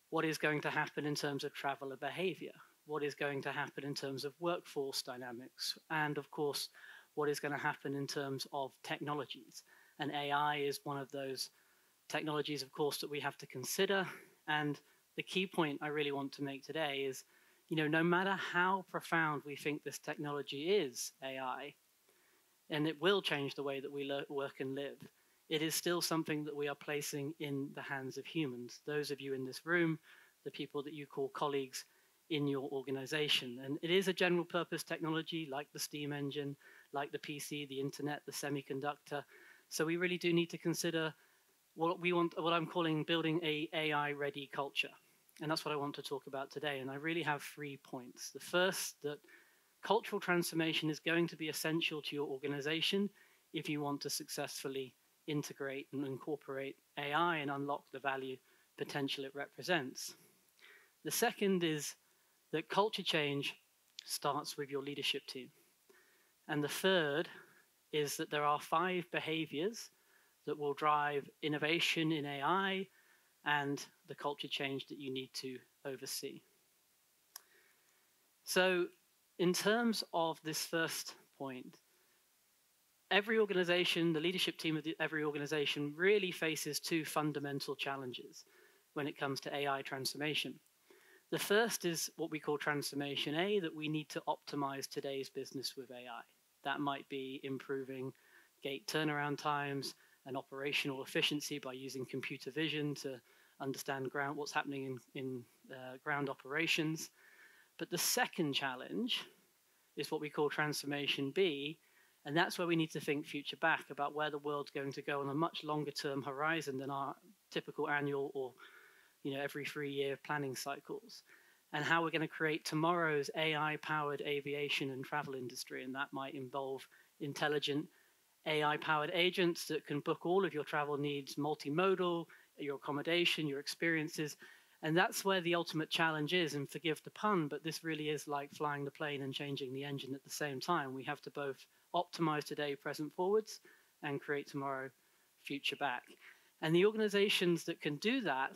S4: what is going to happen in terms of traveler behavior, what is going to happen in terms of workforce dynamics, and of course, what is going to happen in terms of technologies. And AI is one of those technologies, of course, that we have to consider. And the key point I really want to make today is, no matter how profound we think this technology is, AI, and it will change the way that we work and live, it is still something that we are placing in the hands of humans. Those of you in this room, the people that you call colleagues in your organization. And it is a general purpose technology like the steam engine, like the PC, the internet, the semiconductor. So we really do need to consider what I'm calling building a AI-ready culture. And that's what I want to talk about today. And I really have 3 points. The first, that cultural transformation is going to be essential to your organization if you want to successfully integrate and incorporate AI and unlock the value potential it represents. The second is that culture change starts with your leadership team. And the third is that there are 5 behaviors that will drive innovation in AI and the culture change that you need to oversee. So in terms of this first point, every organization, the leadership team of every organization really faces 2 fundamental challenges when it comes to AI transformation. The first is what we call transformation A, that we need to optimize today's business with AI. That might be improving gate turnaround times and operational efficiency by using computer vision to understand what's happening in ground operations. But the second challenge is what we call transformation B, and that's where we need to think future back about where the world's going to go on a much longer term horizon than our typical annual or every 3-year planning cycles, and how we're going to create tomorrow's AI-powered aviation and travel industry. And that might involve intelligent AI-powered agents that can book all of your travel needs, multimodal, your accommodation, your experiences. And that's where the ultimate challenge is, and forgive the pun, but this really is like flying the plane and changing the engine at the same time. We have to both optimize today, present forwards, and create tomorrow, future back. And the organizations that can do that,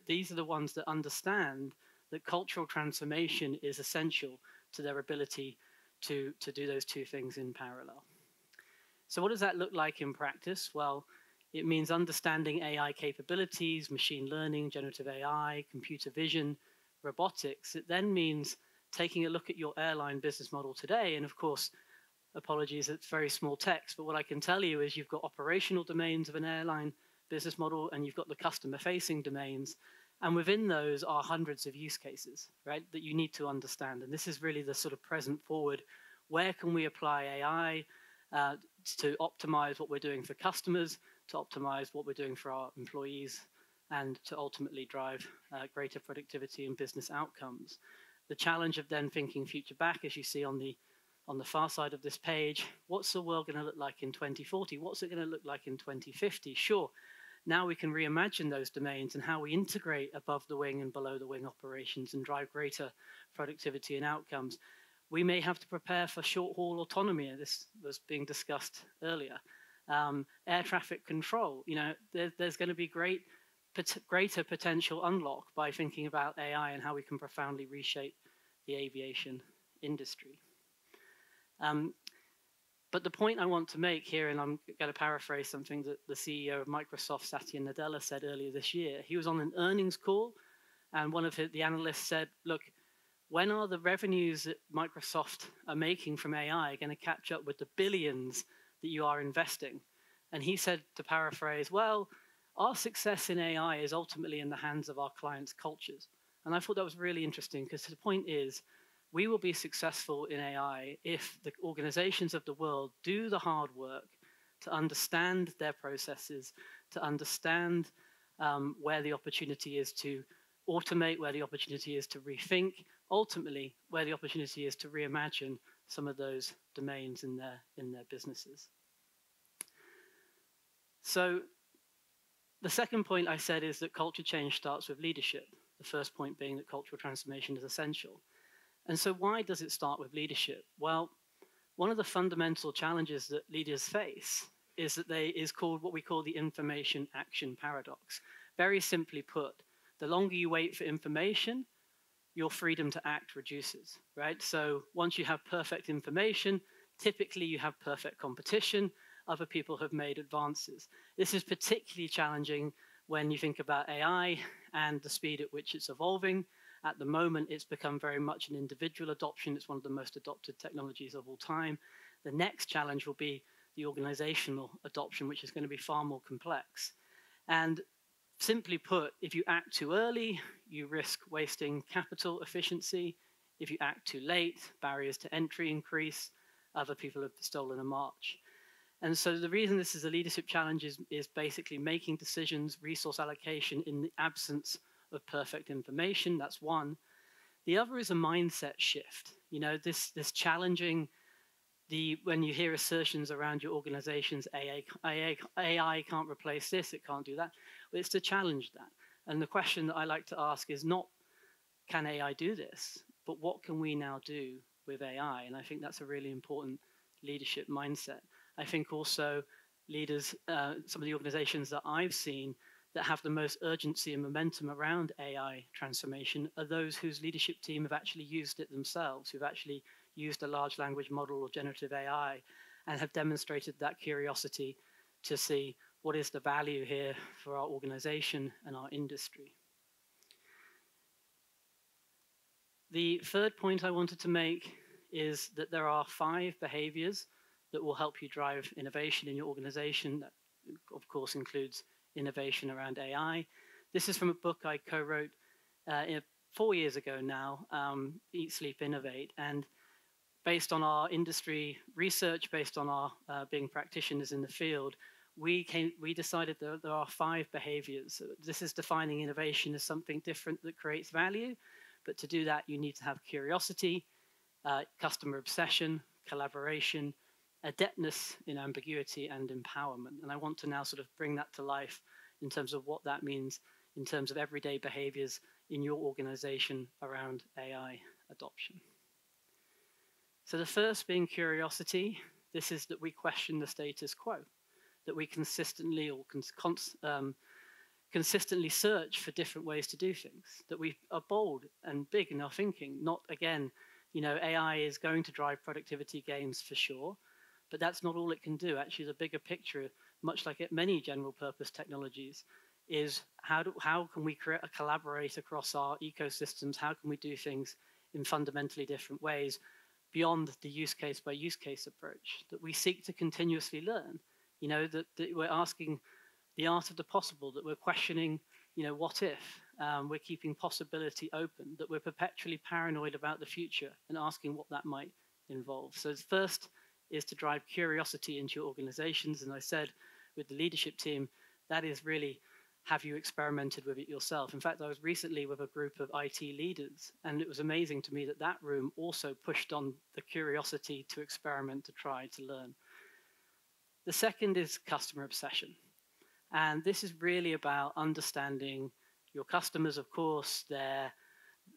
S4: these are the ones that understand that cultural transformation is essential to their ability to do those 2 things in parallel. So what does that look like in practice? Well, it means understanding AI capabilities, machine learning, generative AI, computer vision, robotics. It then means taking a look at your airline business model today. And of course, apologies, it's very small text, but what I can tell you is you've got operational domains of an airline business model, and you've got the customer-facing domains. And within those are hundreds of use cases, right, that you need to understand. And this is really the sort of present forward. Where can we apply AI to optimize what we're doing for customers, to optimize what we're doing for our employees, and to ultimately drive greater productivity and business outcomes? The challenge of then thinking future back, as you see on the far side of this page, what's the world going to look like in 2040? What's it going to look like in 2050? Sure, now we can reimagine those domains and how we integrate above the wing and below the wing operations and drive greater productivity and outcomes. We may have to prepare for short-haul autonomy. This was being discussed earlier. Air traffic control. There's going to be greater potential unlock by thinking about AI and how we can profoundly reshape the aviation industry. But the point I want to make here, and I'm going to paraphrase something that the CEO of Microsoft, Satya Nadella, said earlier this year. He was on an earnings call, and one of the analysts said, look, when are the revenues that Microsoft are making from AI going to catch up with the billions that you are investing? And he said, to paraphrase, well, our success in AI is ultimately in the hands of our clients' cultures. And I thought that was really interesting, because the point is, we will be successful in AI if the organizations of the world do the hard work to understand their processes, to understand where the opportunity is to automate, where the opportunity is to rethink, ultimately where the opportunity is to reimagine some of those domains in their businesses. So the second point I said is that culture change starts with leadership. The first point being that cultural transformation is essential. And so why does it start with leadership? Well, one of the fundamental challenges that leaders face is called what we call the information action paradox. Very simply put, the longer you wait for information, your freedom to act reduces, right? So once you have perfect information, typically you have perfect competition. Other people have made advances. This is particularly challenging when you think about AI and the speed at which it's evolving. At the moment, it's become very much an individual adoption. It's one of the most adopted technologies of all time. The next challenge will be the organizational adoption, which is going to be far more complex. And simply put, if you act too early, you risk wasting capital efficiency. If you act too late, barriers to entry increase. Other people have stolen a march. And so the reason this is a leadership challenge is basically making decisions, resource allocation in the absence of perfect information. That's one. The other is a mindset shift. You know, this challenging when you hear assertions around your organization's AI can't replace this, it can't do that. Well, it's to challenge that. And the question that I like to ask is not, can AI do this? But what can we now do with AI? And I think that's a really important leadership mindset. I think also leaders, some of the organizations that I've seen that have the most urgency and momentum around AI transformation are those whose leadership team have actually used it themselves, who've actually used a large language model or generative AI and have demonstrated that curiosity to see what is the value here for our organization and our industry. The third point I wanted to make is that there are 5 behaviors that will help you drive innovation in your organization. That, of course, includes innovation around AI. This is from a book I co-wrote 4 years ago now, Eat, Sleep, Innovate. And based on our industry research, based on our being practitioners in the field, we decided that there are 5 behaviors. This is defining innovation as something different that creates value. But to do that, you need to have curiosity, customer obsession, collaboration, adeptness in ambiguity, and empowerment. And I want to now sort of bring that to life in terms of what that means in terms of everyday behaviors in your organization around AI adoption. So the first being curiosity. This is that we question the status quo, that we consistently consistently search for different ways to do things, that we are bold and big in our thinking. Not, again, you know, AI is going to drive productivity gains for sure, but that's not all it can do. Actually, the bigger picture, much like many general purpose technologies, is how can we collaborate across our ecosystems? How can we do things in fundamentally different ways beyond the use case by use case approach? That we seek to continuously learn, you know, that we're asking the art of the possible, that we're questioning, you know, what if? We're keeping possibility open, that we're perpetually paranoid about the future and asking what that might involve. So first is to drive curiosity into your organizations. And I said with the leadership team, that is really, have you experimented with it yourself? In fact, I was recently with a group of IT leaders, and it was amazing to me that that room also pushed on the curiosity to experiment, to try, to learn. The second is customer obsession. And this is really about understanding your customers, of course, their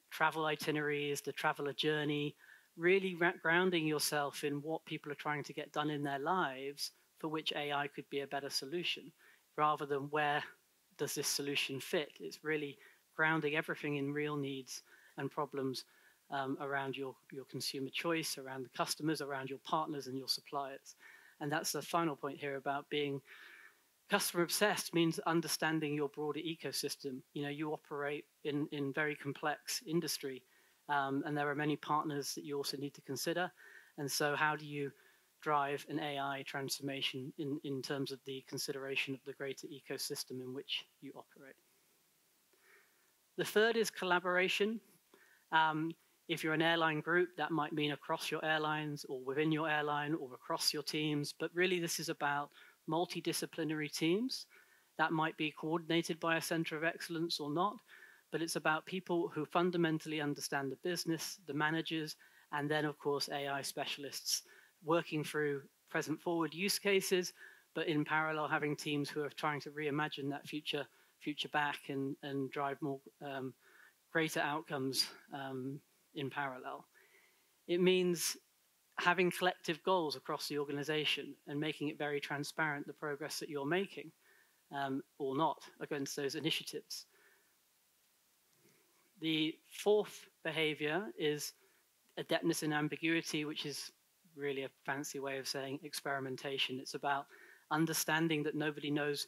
S4: travel itineraries, the traveler journey, really grounding yourself in what people are trying to get done in their lives for which AI could be a better solution, rather than where does this solution fit. It's really grounding everything in real needs and problems around your consumer choice, around the customers, around your partners and your suppliers. And that's the final point here about being customer obsessed. Means understanding your broader ecosystem. You know, you operate in very complex industry, and there are many partners that you also need to consider. And so how do you drive an AI transformation in terms of the consideration of the greater ecosystem in which you operate? The third is collaboration. If you're an airline group, that might mean across your airlines or within your airline or across your teams. But really, this is about multidisciplinary teams. That might be coordinated by a center of excellence or not, but it's about people who fundamentally understand the business, the managers, and then, of course, AI specialists working through present forward use cases, but in parallel having teams who are trying to reimagine that future back and drive more greater outcomes in parallel. It means having collective goals across the organization and making it very transparent the progress that you're making or not against those initiatives. The fourth behavior is adeptness in ambiguity, which is really a fancy way of saying experimentation. It's about understanding that nobody knows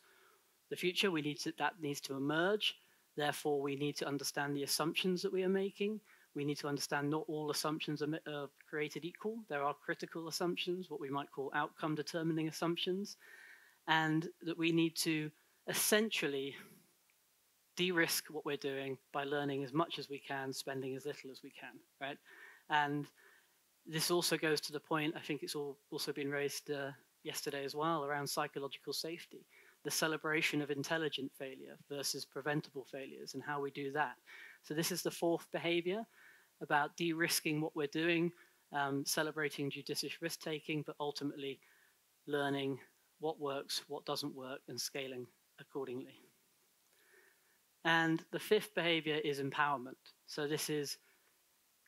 S4: the future. That needs to emerge. Therefore, we need to understand the assumptions that we are making. We need to understand not all assumptions are created equal. There are critical assumptions, what we might call outcome determining assumptions, and that we need to essentially de-risk what we're doing by learning as much as we can, spending as little as we can, right? And this also goes to the point, I think it's also been raised yesterday as well, around psychological safety, the celebration of intelligent failure versus preventable failures and how we do that. So this is the fourth behavior, about de-risking what we're doing, celebrating judicious risk-taking, but ultimately learning what works, what doesn't work, and scaling accordingly. And the fifth behavior is empowerment. So this is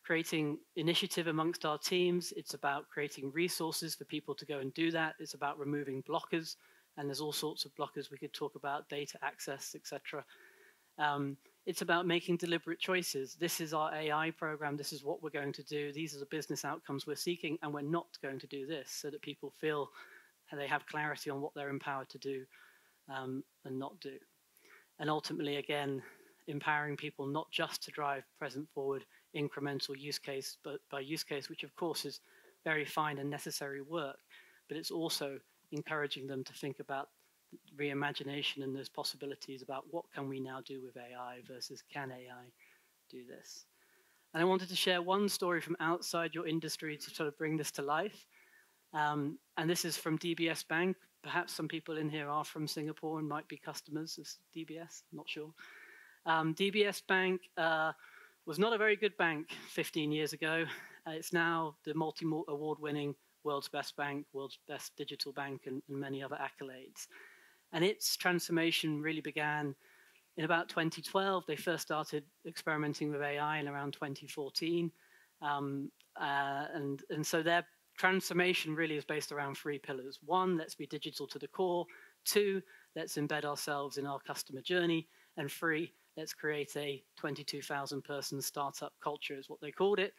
S4: creating initiative amongst our teams. It's about creating resources for people to go and do that. It's about removing blockers, and there's all sorts of blockers we could talk about, data access, etc. It's about making deliberate choices. This is our AI program. This is what we're going to do. These are the business outcomes we're seeking, and we're not going to do this, so that people feel they have clarity on what they're empowered to do and not do. And ultimately, again, empowering people not just to drive present forward incremental use case, but by use case, which of course is very fine and necessary work, but it's also encouraging them to think about reimagination and those possibilities about what can we now do with AI versus can AI do this. And I wanted to share one story from outside your industry to sort of bring this to life. And this is from DBS Bank. Perhaps some people in here are from Singapore and might be customers of DBS, not sure. DBS Bank was not a very good bank 15 years ago. It's now the multi-award-winning world's best bank, world's best digital bank, and many other accolades. And its transformation really began in about 2012. They first started experimenting with AI in around 2014. And so their transformation really is based around three pillars. One, let's be digital to the core. Two, let's embed ourselves in our customer journey. And three, let's create a 22,000 person startup culture is what they called it.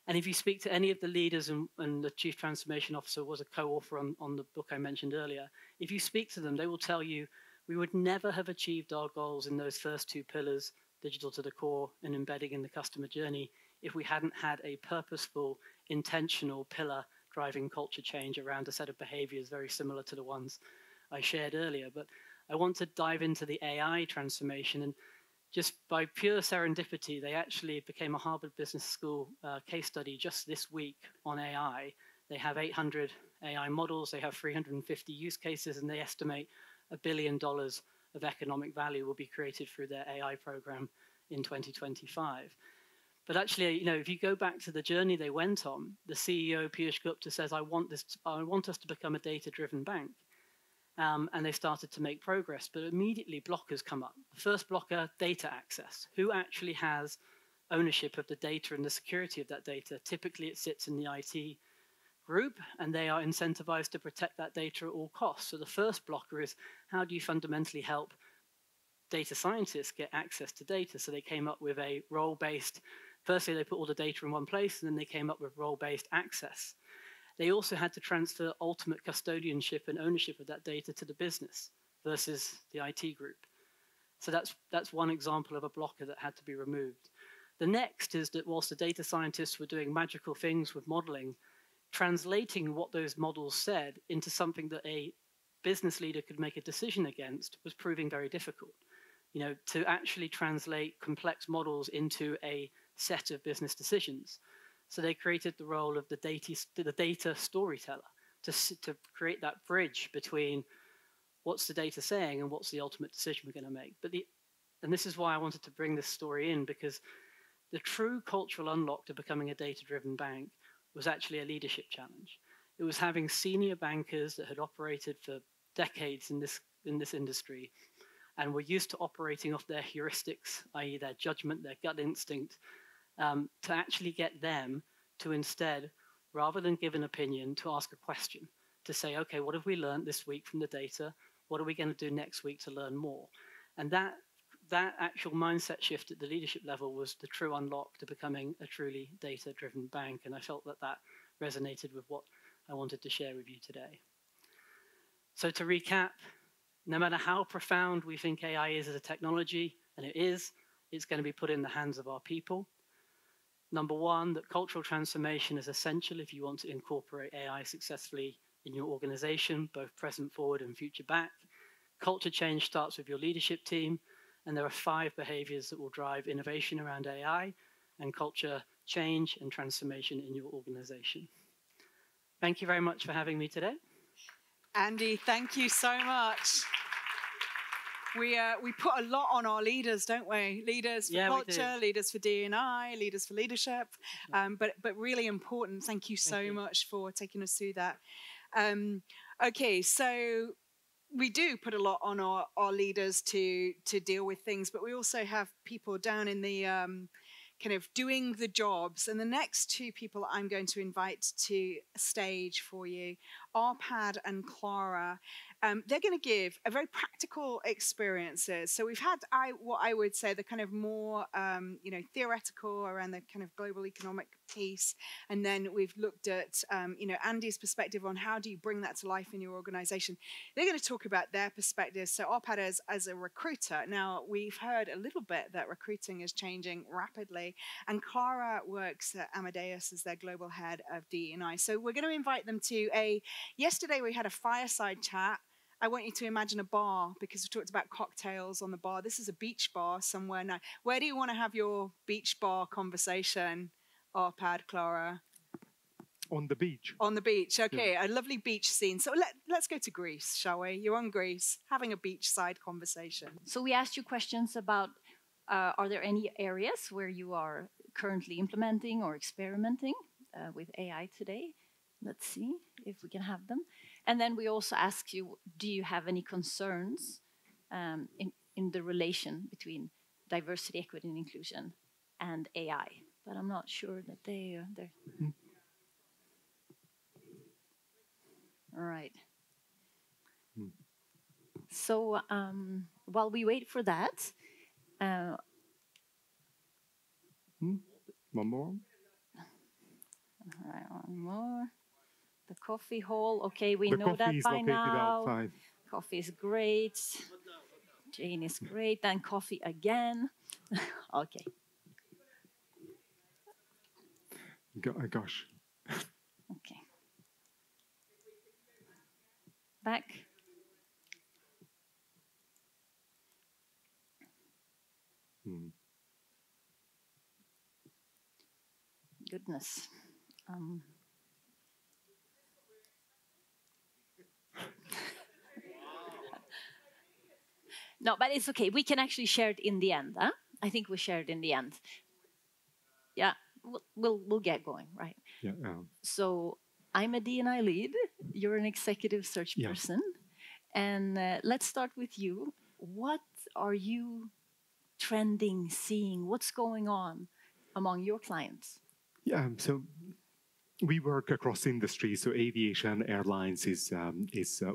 S4: And if you speak to any of the leaders, and the chief transformation officer was a co-author on the book I mentioned earlier, if you speak to them, they will tell you, we would never have achieved our goals in those first two pillars, digital to the core and embedding in the customer journey, if we hadn't had a purposeful, intentional pillar driving culture change around a set of behaviors very similar to the ones I shared earlier. But I want to dive into the AI transformation, and just by pure serendipity, they actually became a Harvard Business School case study just this week on AI. They have 800 AI models, they have 350 use cases, and they estimate $1 billion of economic value will be created through their AI program in 2025. But actually, if you go back to the journey they went on, the CEO, Piyush Gupta, says, I want us to become a data-driven bank. And they started to make progress, but immediately blockers come up. The first blocker, data access. Who actually has ownership of the data and the security of that data? Typically, it sits in the IT group, and they are incentivized to protect that data at all costs. So the first blocker is, how do you fundamentally help data scientists get access to data? So they came up with a role-based, firstly, they put all the data in one place, and then they came up with role-based access. They also had to transfer ultimate custodianship and ownership of that data to the business versus the IT group. So that's one example of a blocker that had to be removed. The next is that whilst the data scientists were doing magical things with modeling, translating what those models said into something that a business leader could make a decision against was proving very difficult. To actually translate complex models into a set of business decisions. So they created the role of the data storyteller to create that bridge between what's the data saying and what's the ultimate decision we're going to make. And this is why I wanted to bring this story in, because the true cultural unlock to becoming a data-driven bank was actually a leadership challenge. It was having senior bankers that had operated for decades in this industry and were used to operating off their heuristics, i.e. their judgment, their gut instinct, to actually get them to instead, rather than give an opinion, to ask a question, to say, okay, what have we learned this week from the data? What are we going to do next week to learn more? And that actual mindset shift at the leadership level was the true unlock to becoming a truly data-driven bank. And I felt that resonated with what I wanted to share with you today. So to recap, no matter how profound we think AI is as a technology, and it is, it's going to be put in the hands of our people. Number one, that cultural transformation is essential if you want to incorporate AI successfully in your organization, both present, forward, and future back. Culture change starts with your leadership team, and there are 5 behaviors that will drive innovation around AI and culture change and transformation in your organization. Thank you very much for having me today.
S1: Andy, thank you so much. We put a lot on our leaders, don't we? Leaders for culture, leaders for D&I, leaders for leadership. But really important. Thank you so much for taking us through that. Okay, so we do put a lot on our leaders to deal with things, but we also have people down in the kind of doing the jobs. And the next 2 people I'm going to invite to stage for you, Arpad and Clara. They're going to give a very practical experiences. So we've had what I would say the kind of more theoretical around the kind of global economic piece, and then we've looked at Andy's perspective on how do you bring that to life in your organization. They're going to talk about their perspectives. So Arpad as a recruiter. Now we've heard a little bit that recruiting is changing rapidly, and Clara works at Amadeus as their global head of D&I. So we're going to invite them to yesterday we had a fireside chat. I want you to imagine a bar, because we talked about cocktails on the bar. This is a beach bar somewhere now. Where do you want to have your beach bar conversation, Arpad, Clara?
S5: On the beach.
S1: On the beach, okay. Yeah. A lovely beach scene. So let's go to Greece, shall we? You're on Greece, having a beachside conversation.
S6: So we asked you questions about, are there any areas where you are currently implementing or experimenting with AI today? Let's see if we can have them. And then we also ask you, do you have any concerns in the relation between diversity, equity, and inclusion and AI? But I'm not sure that they are there. Mm-hmm. All right. Mm. So while we wait for that.
S5: One more.
S6: All right, one more. The coffee hall. Okay, we know that by now. Outside. Coffee is great. Jane is great. Then coffee again. Okay.
S5: Gosh.
S6: Okay. Back. Goodness. No, but it's okay. We can actually share it in the end. Huh? I think we share it in the end. Yeah, we'll get going, right?
S5: Yeah.
S6: So I'm a D&I lead. You're an executive search person. And let's start with you. What are you trending, seeing? What's going on among your clients?
S5: Yeah, so we work across industries. So aviation, airlines is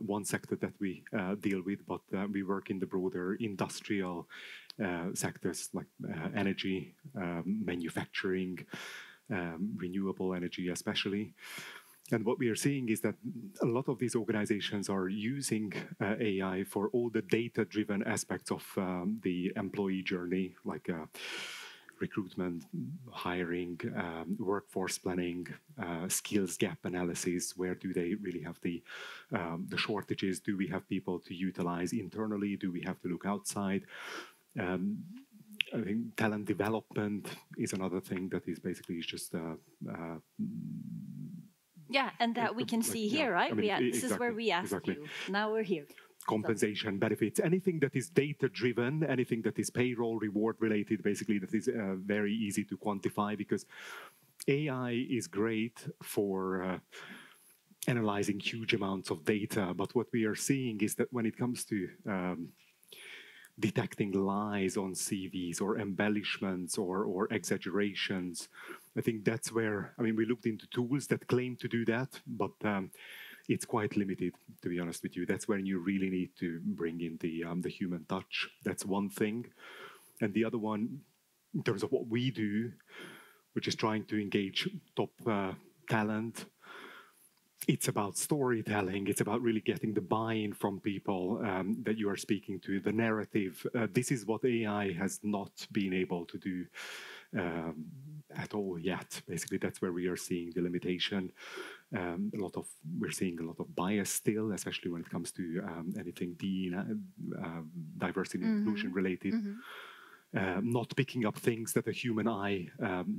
S5: one sector that we deal with, but we work in the broader industrial sectors like energy, manufacturing, renewable energy especially. And what we are seeing is that a lot of these organizations are using AI for all the data-driven aspects of the employee journey, like recruitment, hiring, workforce planning, skills gap analysis. Where do they really have the shortages? Do we have people to utilize internally? Do we have to look outside? I think talent development is another thing that is basically just
S6: yeah, and that we can see here, right? I mean, this is where we asked you. Now we're here.
S5: Compensation, benefits, anything that is data-driven, anything that is payroll, reward-related, basically that is very easy to quantify, because AI is great for analyzing huge amounts of data. But what we are seeing is that when it comes to detecting lies on CVs or embellishments or exaggerations. I think that's where, I mean, we looked into tools that claim to do that, but it's quite limited, to be honest with you. That's when you really need to bring in the human touch. That's one thing. And the other one, in terms of what we do, which is trying to engage top talent, it's about storytelling. It's about really getting the buy-in from people that you are speaking to, the narrative. This is what AI has not been able to do at all yet. Basically, that's where we are seeing the limitation. We're seeing a lot of bias still, especially when it comes to anything diversity and inclusion related. Not picking up things that a human eye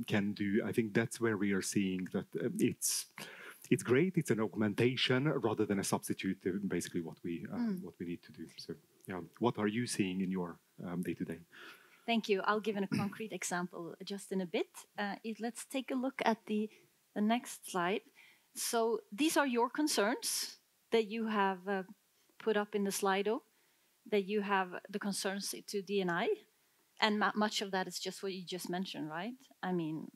S5: can do. I think that's where we are seeing that it's great. It's an augmentation rather than a substitute to basically what we need to do. So, yeah, what are you seeing in your day-to-day?
S6: Thank you. I'll give a concrete example just in a bit. Let's take a look at the next slide. So these are your concerns that you have put up in the Slido, that you have the concerns to D&I, and much of that is just what you just mentioned, right? I mean,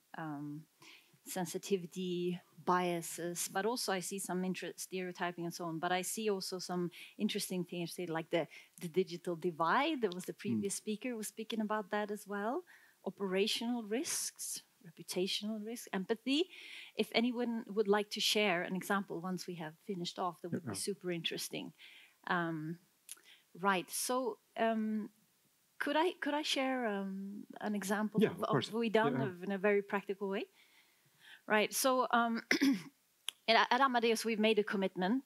S6: sensitivity, biases, but also I see some stereotyping and so on. But I see also some interesting things, like the digital divide. There was the previous speaker was speaking about that as well. Operational risks, reputational risks, empathy. If anyone would like to share an example once we have finished off, that would be super interesting. Right. So could I share an example of what we done in a very practical way? Right. So at Amadeus, we've made a commitment,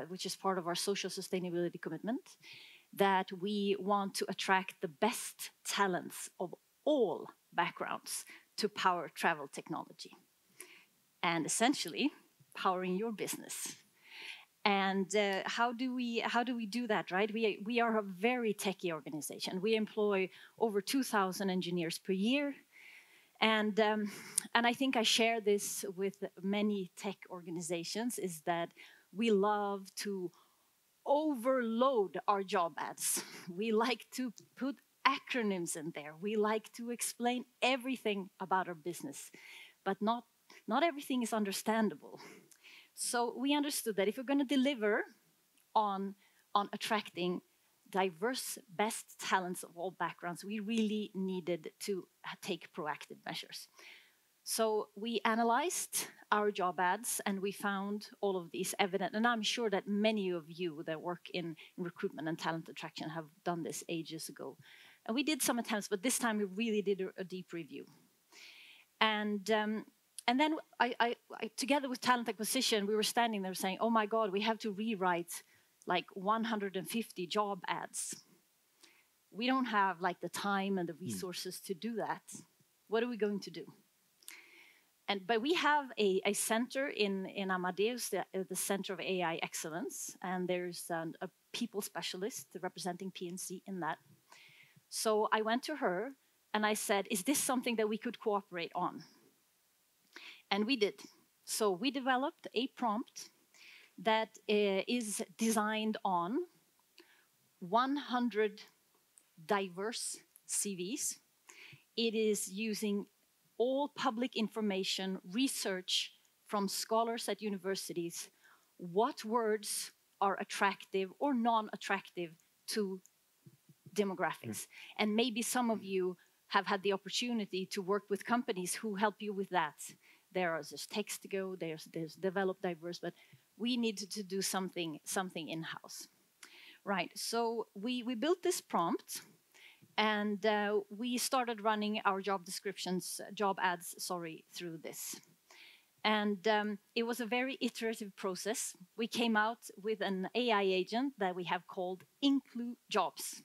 S6: which is part of our social sustainability commitment, that we want to attract the best talents of all backgrounds to power travel technology, and essentially powering your business. And how do we do that, right? We are a very techy organization. We employ over 2,000 engineers per year. And I think I share this with many tech organizations, is that we love to overload our job ads. We like to put acronyms in there. We like to explain everything about our business, but not everything is understandable. So we understood that if we're going to deliver on attracting diverse, best talents of all backgrounds, we really needed to take proactive measures. So we analyzed our job ads and we found all of these evident, and I'm sure that many of you that work in recruitment and talent attraction have done this ages ago. And we did some attempts, but this time we really did a deep review. And then I together with talent acquisition, we were standing there saying, oh my God, we have to rewrite like 150 job ads. We don't have like the time and the resources to do that. What are we going to do? But we have a center in Amadeus, the Center of AI Excellence, and there's a people specialist representing P&C in that. So I went to her and I said, is this something that we could cooperate on? And we did. So we developed a prompt that is designed on 100 diverse CVs. It is using all public information, research from scholars at universities, what words are attractive or non-attractive to demographics. And maybe some of you have had the opportunity to work with companies who help you with that. There's text to go, there's develop diverse, but we needed to do something in-house. Right, so we built this prompt, and we started running our job ads, through this. And it was a very iterative process. We came out with an AI agent that we have called Include Jobs.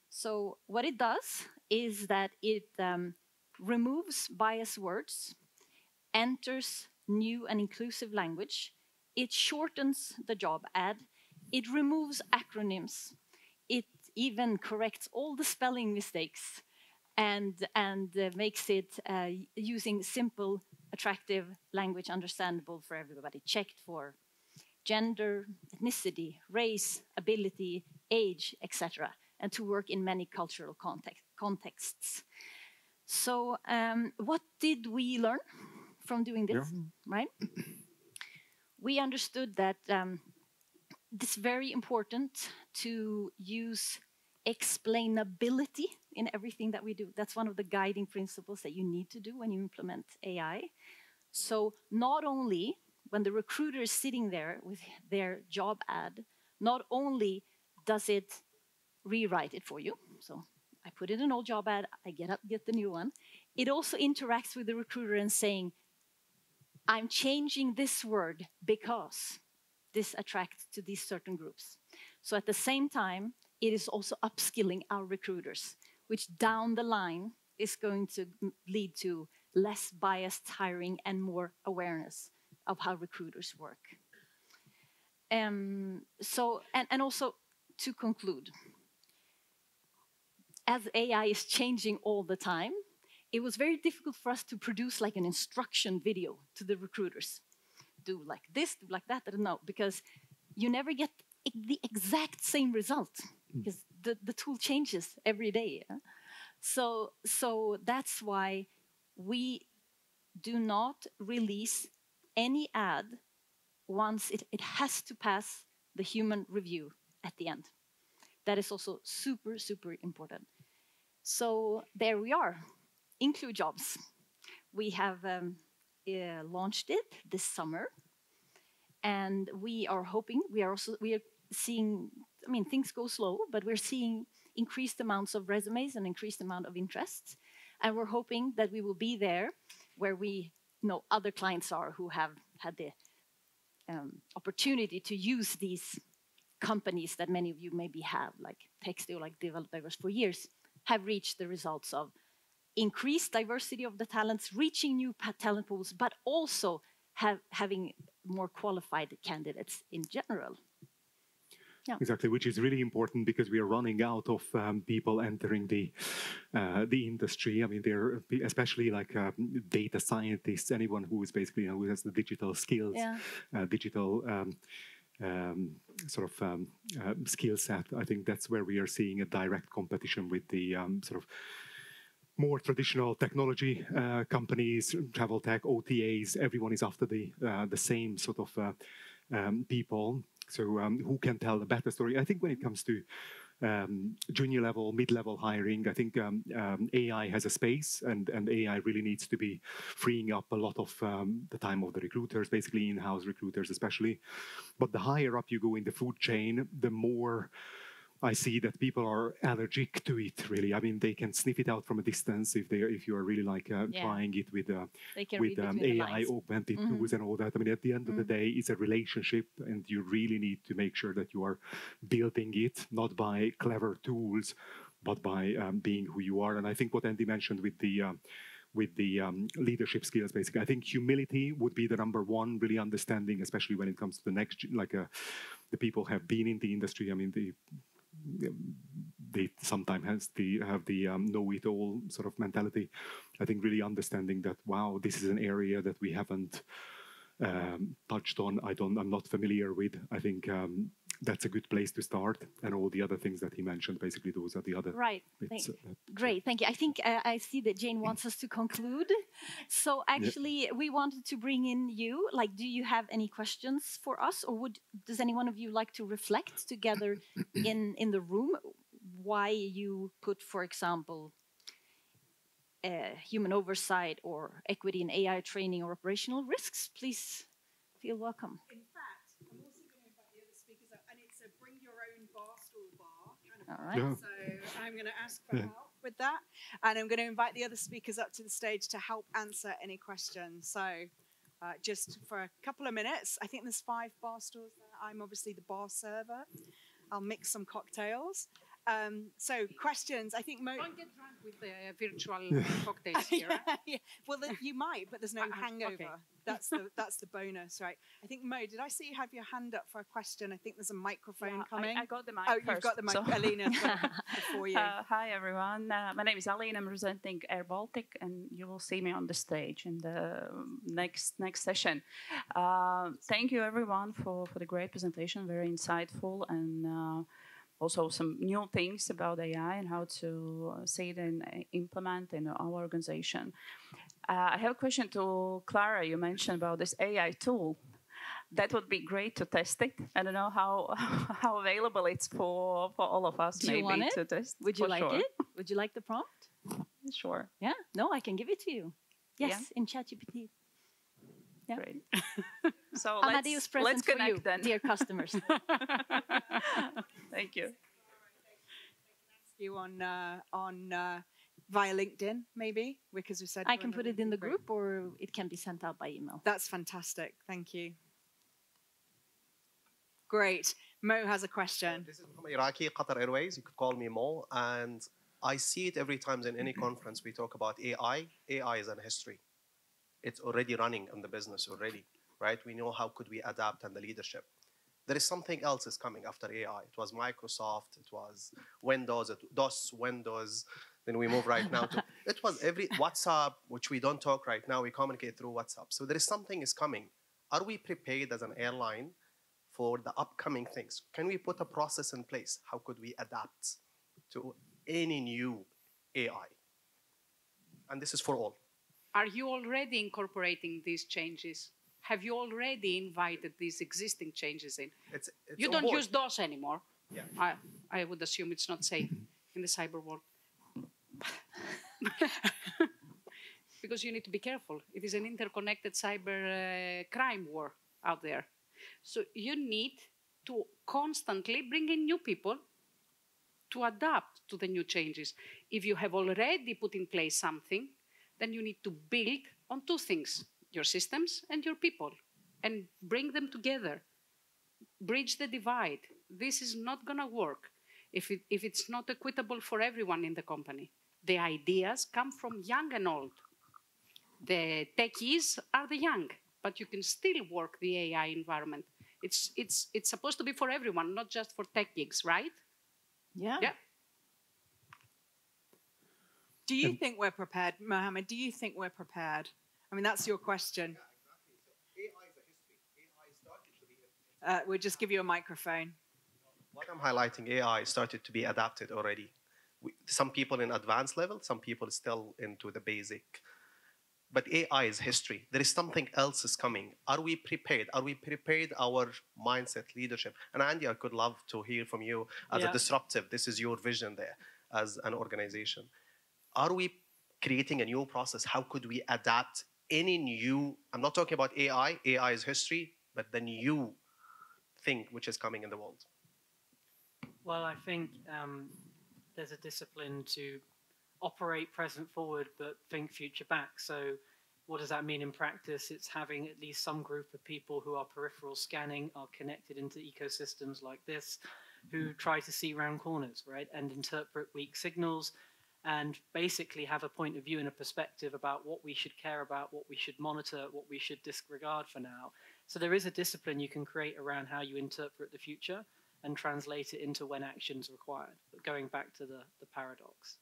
S6: So what it does is that it removes biased words, enters new and inclusive language, it shortens the job ad, it removes acronyms, it even corrects all the spelling mistakes, and makes it using simple, attractive language understandable for everybody, checked for gender, ethnicity, race, ability, age, etc. and to work in many cultural contexts. So what did we learn from doing this, right? We understood that it's very important to use explainability in everything that we do. That's one of the guiding principles that you need to do when you implement AI. So not only when the recruiter is sitting there with their job ad, not only does it rewrite it for you, so I put in an old job ad, I get the new one, it also interacts with the recruiter and saying, I'm changing this word because this attracts to these certain groups. So at the same time, it is also upskilling our recruiters, which down the line is going to lead to less biased hiring and more awareness of how recruiters work. And also to conclude, as AI is changing all the time, it was very difficult for us to produce like an instruction video to the recruiters. Do like this, do like that, I don't know, because you never get the exact same result because the tool changes every day. Yeah? So that's why we do not release any ad once it has to pass the human review at the end. That is also super, super important. So there we are, Include Jobs. We have launched it this summer, and we are hoping, we are seeing, I mean, things go slow, but we're seeing increased amounts of resumes and increased amount of interest. And we're hoping that we will be there where we know other clients are who have had the opportunity to use these companies that many of you maybe have, like Textio, like developers for years, have reached the results of increased diversity of the talents, reaching new talent pools, but also having more qualified candidates in general. Yeah.
S5: Exactly, which is really important because we are running out of people entering the industry. I mean, they're especially like data scientists, anyone who is basically who has the digital skills, digital skill set. I think that's where we are seeing a direct competition with the sort of more traditional technology companies, travel tech, OTAs. Everyone is after the same sort of people. So who can tell a better story? I think when it comes to junior level, mid-level hiring, I think AI has a space, and AI really needs to be freeing up a lot of the time of the recruiters, basically in-house recruiters especially. But the higher up you go in the food chain, the more I see that people are allergic to it, really. I mean, they can sniff it out from a distance if you are really like trying it with AI augmented tools and all that. I mean, at the end of the day, it's a relationship, and you really need to make sure that you are building it, not by clever tools, but by being who you are. And I think what Andy mentioned with the leadership skills, basically, I think humility would be the number one, really understanding, especially when it comes to the next, like the people have been in the industry. I mean, they sometimes have the know-it-all sort of mentality. I think really understanding that, wow, this is an area that we haven't touched on. I'm not familiar with. I think that's a good place to start, and all the other things that he mentioned, basically those are the other bits.
S6: Great, thank you. I think I see that Jane wants us to conclude. So actually, we wanted to bring in you. Like, do you have any questions for us, or does any one of you like to reflect together in the room why you put, for example, human oversight or equity in AI training or operational risks? Please feel welcome.
S1: In fact, I'm also going to invite the other speakers up, and it's a bring your own bar stool bar kind of bar.
S6: All right.
S1: So I'm going to ask for help with that, and I'm going to invite the other speakers up to the stage to help answer any questions. So just for a couple of minutes, I think there's 5 bar stools there. I'm obviously the bar server. I'll mix some cocktails. So questions, I think...
S2: Don't get drunk with the virtual cocktails here.
S1: Yeah. Well, you might, but there's no hangover. Okay. That's the bonus, right? I think, Mo, did I see you have your hand up for a question? I think there's a microphone coming.
S7: I got the mic
S1: first. You've got the mic. So. Alina, before you.
S7: Hi, everyone. My name is Alina. I'm presenting Air Baltic, and you will see me on the stage in the next session. Thank you, everyone, for the great presentation. Very insightful, and also some new things about AI and how to see it and implement in our organization. I have a question to Clara. You mentioned about this AI tool. That would be great to test it. I don't know how available it's for all of us.
S6: Do you want it?
S7: To test.
S6: Would you like it? Would you like the prompt?
S7: Sure.
S6: Yeah. No, I can give it to you. Yes,
S7: Yeah.
S6: in ChatGPT. Yeah.
S7: Great. So
S6: Amadeus present
S7: let's
S6: for
S7: connect
S6: you,
S7: then.
S6: dear customers.
S7: Thank you.
S1: You on via LinkedIn, maybe, because we said
S6: I can put it in the group, or it can be sent out by email.
S1: That's fantastic. Thank you. Great. Mo has a question.
S8: This is Muhammad Iraqi, Qatar Airways. You could call me Mo. And I see it every time in any conference we talk about AI. AI is in history. It's already running in the business already, right? We know how could we adapt and the leadership. There is something else is coming after AI. It was Microsoft. It was Windows, DOS, Windows. Then we move right now to, it was every WhatsApp, which we don't talk right now. We communicate through WhatsApp. So there is something is coming. Are we prepared as an airline for the upcoming things? Can we put a process in place? How could we adapt to any new AI? And this is for all.
S2: Are you already incorporating these changes? Have you already invited these existing changes in?
S8: It's
S2: you don't use DOS anymore.
S8: Yeah.
S2: I would assume it's not safe in the cyber world. Because you need to be careful. It is an interconnected cyber crime war out there. So you need to constantly bring in new people to adapt to the new changes. If you have already put in place something, then you need to build on two things, your systems and your people, and bring them together. Bridge the divide. This is not going to work if it's not equitable for everyone in the company. The ideas come from young and old. The techies are the young, but you can still work the AI environment. It's supposed to be for everyone, not just for tech geeks, right?
S6: Yeah.
S2: Yeah.
S1: Do you think we're prepared, Mohammed? Do you think we're prepared? I mean, that's your question.
S8: Yeah, exactly. So AI is a history. AI started to be.
S1: We'll just give you a microphone.
S8: What I'm highlighting, AI started to be adapted already. Some people in advanced level, some people still into the basic. But AI is history. There is something else is coming. Are we prepared? Are we prepared our mindset, leadership? And Andy, I could love to hear from you as a disruptive. This is your vision there as an organization. Are we creating a new process? How could we adapt any new, I'm not talking about AI, AI is history, but the new thing which is coming in the world?
S4: Well, I think there's a discipline to operate present forward, but think future back. So what does that mean in practice? It's having at least some group of people who are peripheral scanning, are connected into ecosystems like this, who try to see round corners, right? And interpret weak signals, and basically have a point of view and a perspective about what we should care about, what we should monitor, what we should disregard for now. So there is a discipline you can create around how you interpret the future and translate it into when action's required. But going back to the paradox.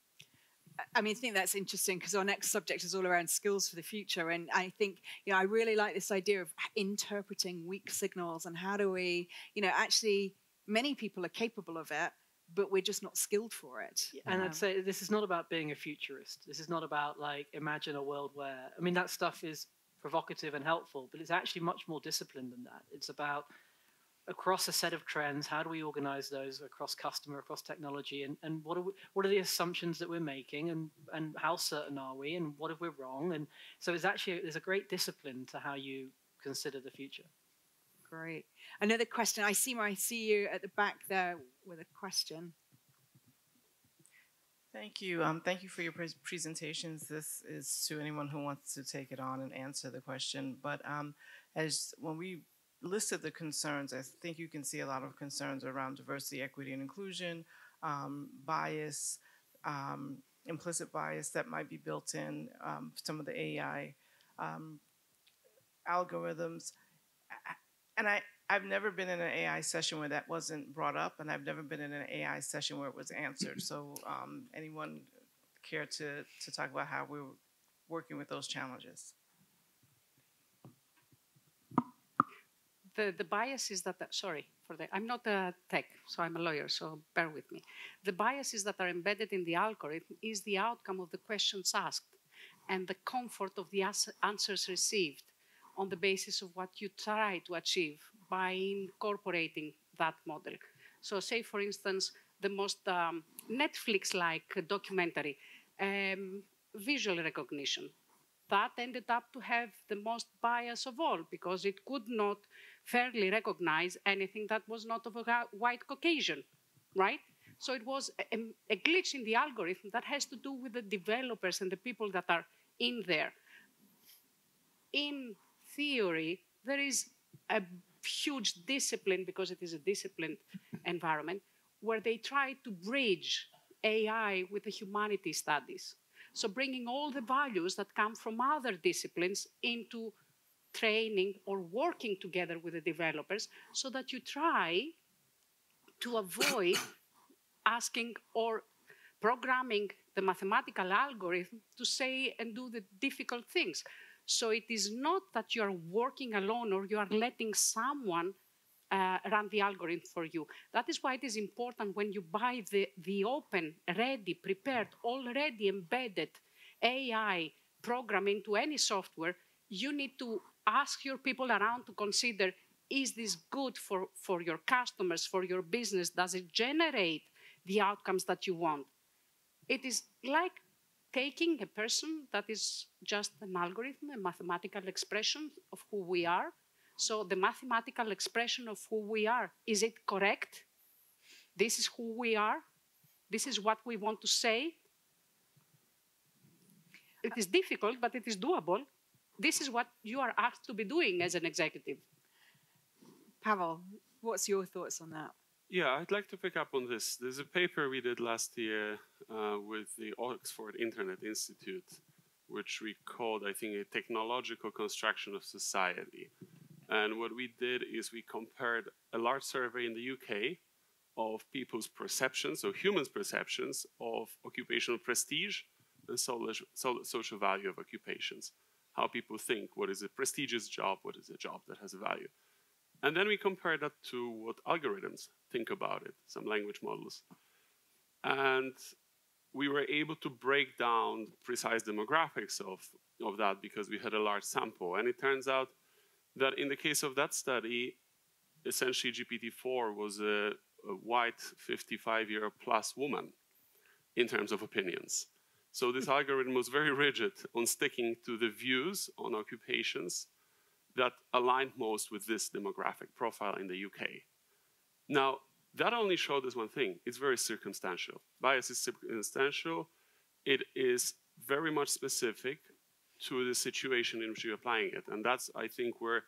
S1: I mean, I think that's interesting because our next subject is all around skills for the future. And I think, I really like this idea of interpreting weak signals and how do we, actually, many people are capable of it, but we're just not skilled for it.
S4: And I'd say this is not about being a futurist. This is not about imagine a world where, I mean, that stuff is provocative and helpful, but it's actually much more disciplined than that. It's about across a set of trends, how do we organize those across customer, across technology, and what are the assumptions that we're making, and how certain are we, and what if we're wrong? And so there's a great discipline to how you consider the future.
S1: Great. Another question. I see you at the back there with a question.
S9: Thank you. Thank you for your presentations. This is to anyone who wants to take it on and answer the question. But when we listed the concerns, I think you can see a lot of concerns around diversity, equity, and inclusion, bias, implicit bias that might be built in some of the AI algorithms. And I've never been in an AI session where that wasn't brought up, and I've never been in an AI session where it was answered. So anyone care to talk about how we're working with those challenges?
S2: The biases that, sorry for the, I'm not a tech, so I'm a lawyer, so bear with me. The biases that are embedded in the algorithm is the outcome of the questions asked and the comfort of the answers received on the basis of what you try to achieve by incorporating that model. So say, for instance, the most Netflix-like documentary, visual recognition. That ended up to have the most bias of all because it could not fairly recognize anything that was not of a white Caucasian, right? So it was a glitch in the algorithm that has to do with the developers and the people that are in there. In theory, there is a huge discipline, because it is a disciplined environment, where they try to bridge AI with the humanities studies. So bringing all the values that come from other disciplines into training or working together with the developers so that you try to avoid asking or programming the mathematical algorithm to say and do the difficult things. So it is not that you're working alone or you are letting someone run the algorithm for you. That is why it is important when you buy the open, ready, prepared, already embedded AI program into any software, you need to ask your people around to consider, is this good for your customers, for your business? Does it generate the outcomes that you want? It is like taking a person that is just an algorithm, a mathematical expression of who we are. So the mathematical expression of who we are, is it correct? This is who we are. This is what we want to say. It is difficult, but it is doable. This is what you are asked to be doing as an executive.
S1: Pavel, what's your thoughts on that?
S3: Yeah, I'd like to pick up on this. There's a paper we did last year with the Oxford Internet Institute, which we called, I think, a technological construction of society. And what we did is we compared a large survey in the UK of people's perceptions, so humans' perceptions of occupational prestige and social value of occupations. How people think, what is a prestigious job, what is a job that has a value. And then we compared that to what algorithms think about it, some language models. And we were able to break down precise demographics of that because we had a large sample. And it turns out that in the case of that study, essentially GPT-4 was a white 55-year-plus woman in terms of opinions. So this algorithm was very rigid on sticking to the views on occupations that aligned most with this demographic profile in the UK. Now, that only showed us one thing. It's very circumstantial. Bias is circumstantial. It is very much specific to the situation in which you're applying it. And that's, I think, where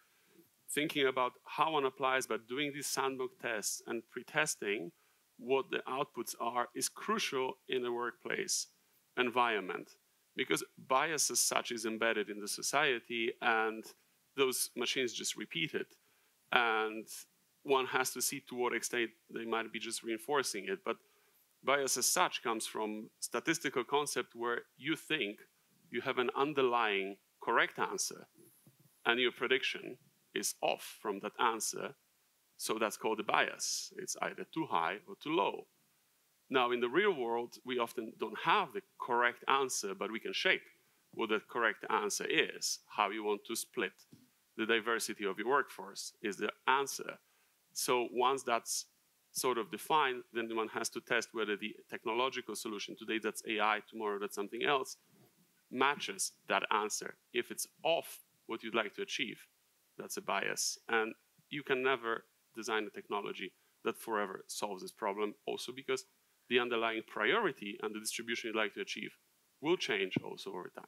S3: thinking about how one applies, but doing these sandbox tests and pre-testing what the outputs are is crucial in a workplace environment. Because bias as such is embedded in the society and those machines just repeat it. And one has to see to what extent they might be just reinforcing it. But bias as such comes from statistical concept where you think you have an underlying correct answer and your prediction is off from that answer. So that's called a bias. It's either too high or too low. Now, in the real world, we often don't have the correct answer, but we can shape what the correct answer is, how you want to split the diversity of your workforce is the answer. So once that's sort of defined, then one has to test whether the technological solution, today that's AI, tomorrow that's something else, matches that answer. If it's off what you'd like to achieve, that's a bias. And you can never design a technology that forever solves this problem, also because the underlying priority and the distribution you'd like to achieve will change also over time.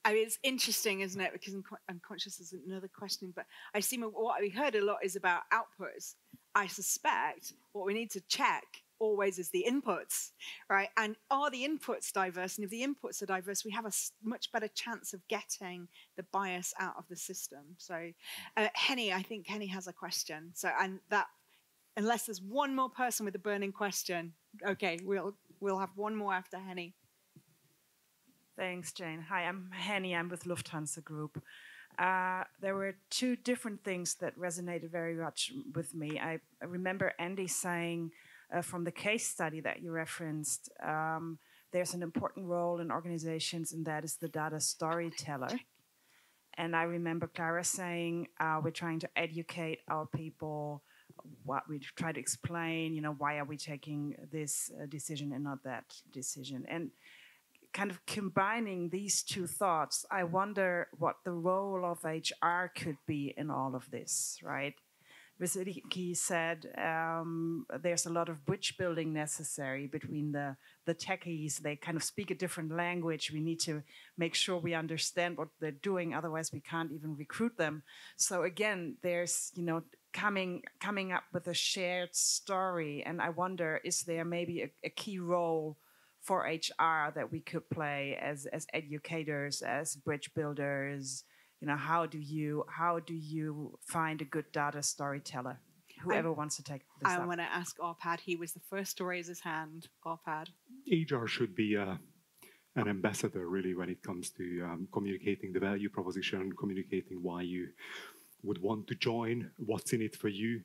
S1: I mean, it's interesting, isn't it? Because I'm conscious there's another question, but I see what we heard a lot is about outputs. I suspect what we need to check always is the inputs, right? And are the inputs diverse? And if the inputs are diverse, we have a much better chance of getting the bias out of the system. So, Henny, I think Henny has a question. So, and that, unless there's one more person with a burning question, okay, we'll have one more after Henny.
S10: Thanks, Jane. Hi, I'm Henny. I'm with Lufthansa Group. there were two different things that resonated very much with me. I remember Andy saying from the case study that you referenced, there's an important role in organizations, and that is the data storyteller. And I remember Clara saying, we're trying to educate our people, what we try to explain, why are we taking this decision and not that decision. And kind of combining these two thoughts, I wonder what the role of HR could be in all of this, right? Vasiliki said there's a lot of bridge building necessary between the techies. They kind of speak a different language. We need to make sure we understand what they're doing. Otherwise, we can't even recruit them. So again, there's, coming up with a shared story. And I wonder, is there maybe a key role for HR that we could play as educators, as bridge builders? How do you find a good data storyteller? Whoever wants to take this
S1: I
S10: up.
S1: want to ask Arpad. He was the first to raise his hand. Arpad.
S5: HR should be an ambassador, really, when it comes to communicating the value proposition, communicating why you would want to join, what's in it for you.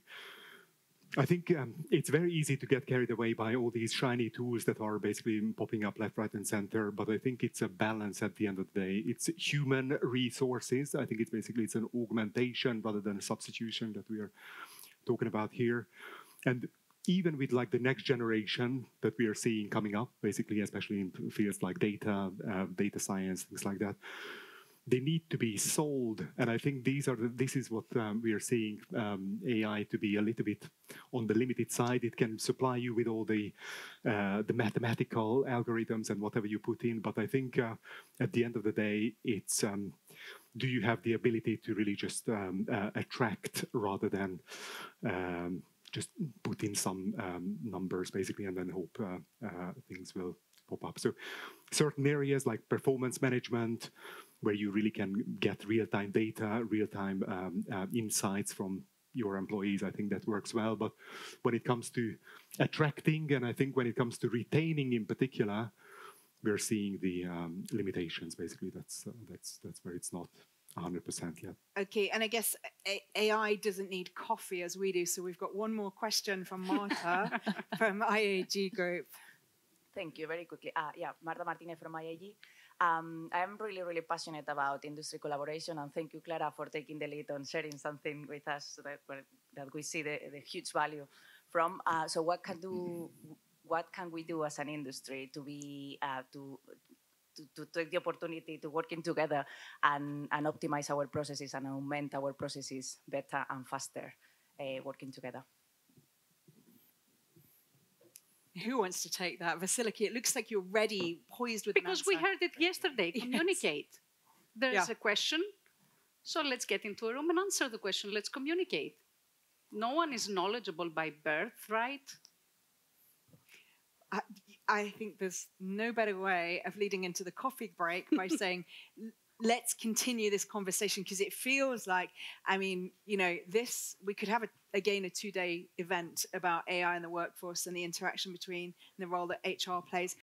S5: I think it's very easy to get carried away by all these shiny tools that are basically popping up left, right, and center. But I think it's a balance at the end of the day. It's human resources. I think it's an augmentation rather than a substitution that we are talking about here. And even with like the next generation that we are seeing coming up, basically, especially in fields like data science, things like that, they need to be sold, and I think this is what we are seeing AI to be a little bit on the limited side. It can supply you with all the mathematical algorithms and whatever you put in, but I think at the end of the day, it's do you have the ability to really just attract rather than just put in some numbers basically and then hope things will pop up. So certain areas like performance management, where you really can get real-time data, real-time insights from your employees, I think that works well. But when it comes to attracting, and I think when it comes to retaining in particular, we're seeing the limitations. Basically, that's where it's not 100% yet.
S1: Okay, and I guess AI doesn't need coffee as we do. So we've got one more question from Marta from IAG Group.
S11: Thank you. Very quickly. Marta Martinez from IAG. I'm really, really passionate about industry collaboration, and thank you, Clara, for taking the lead on sharing something with us that we see the huge value from. So what can we do as an industry to be to take the opportunity to working together and optimize our processes and augment our processes better and faster, working together?
S1: Who wants to take that? Vasiliki, it looks like you're ready, poised with
S2: Because we heard it yesterday. Communicate.
S1: Yes.
S2: There's a question. So let's get into a room and answer the question. Let's communicate. No one is knowledgeable by birth, right?
S1: I think there's no better way of leading into the coffee break by saying, let's continue this conversation, because it feels like, we could have a 2-day event about AI in the workforce and the interaction between and the role that HR plays.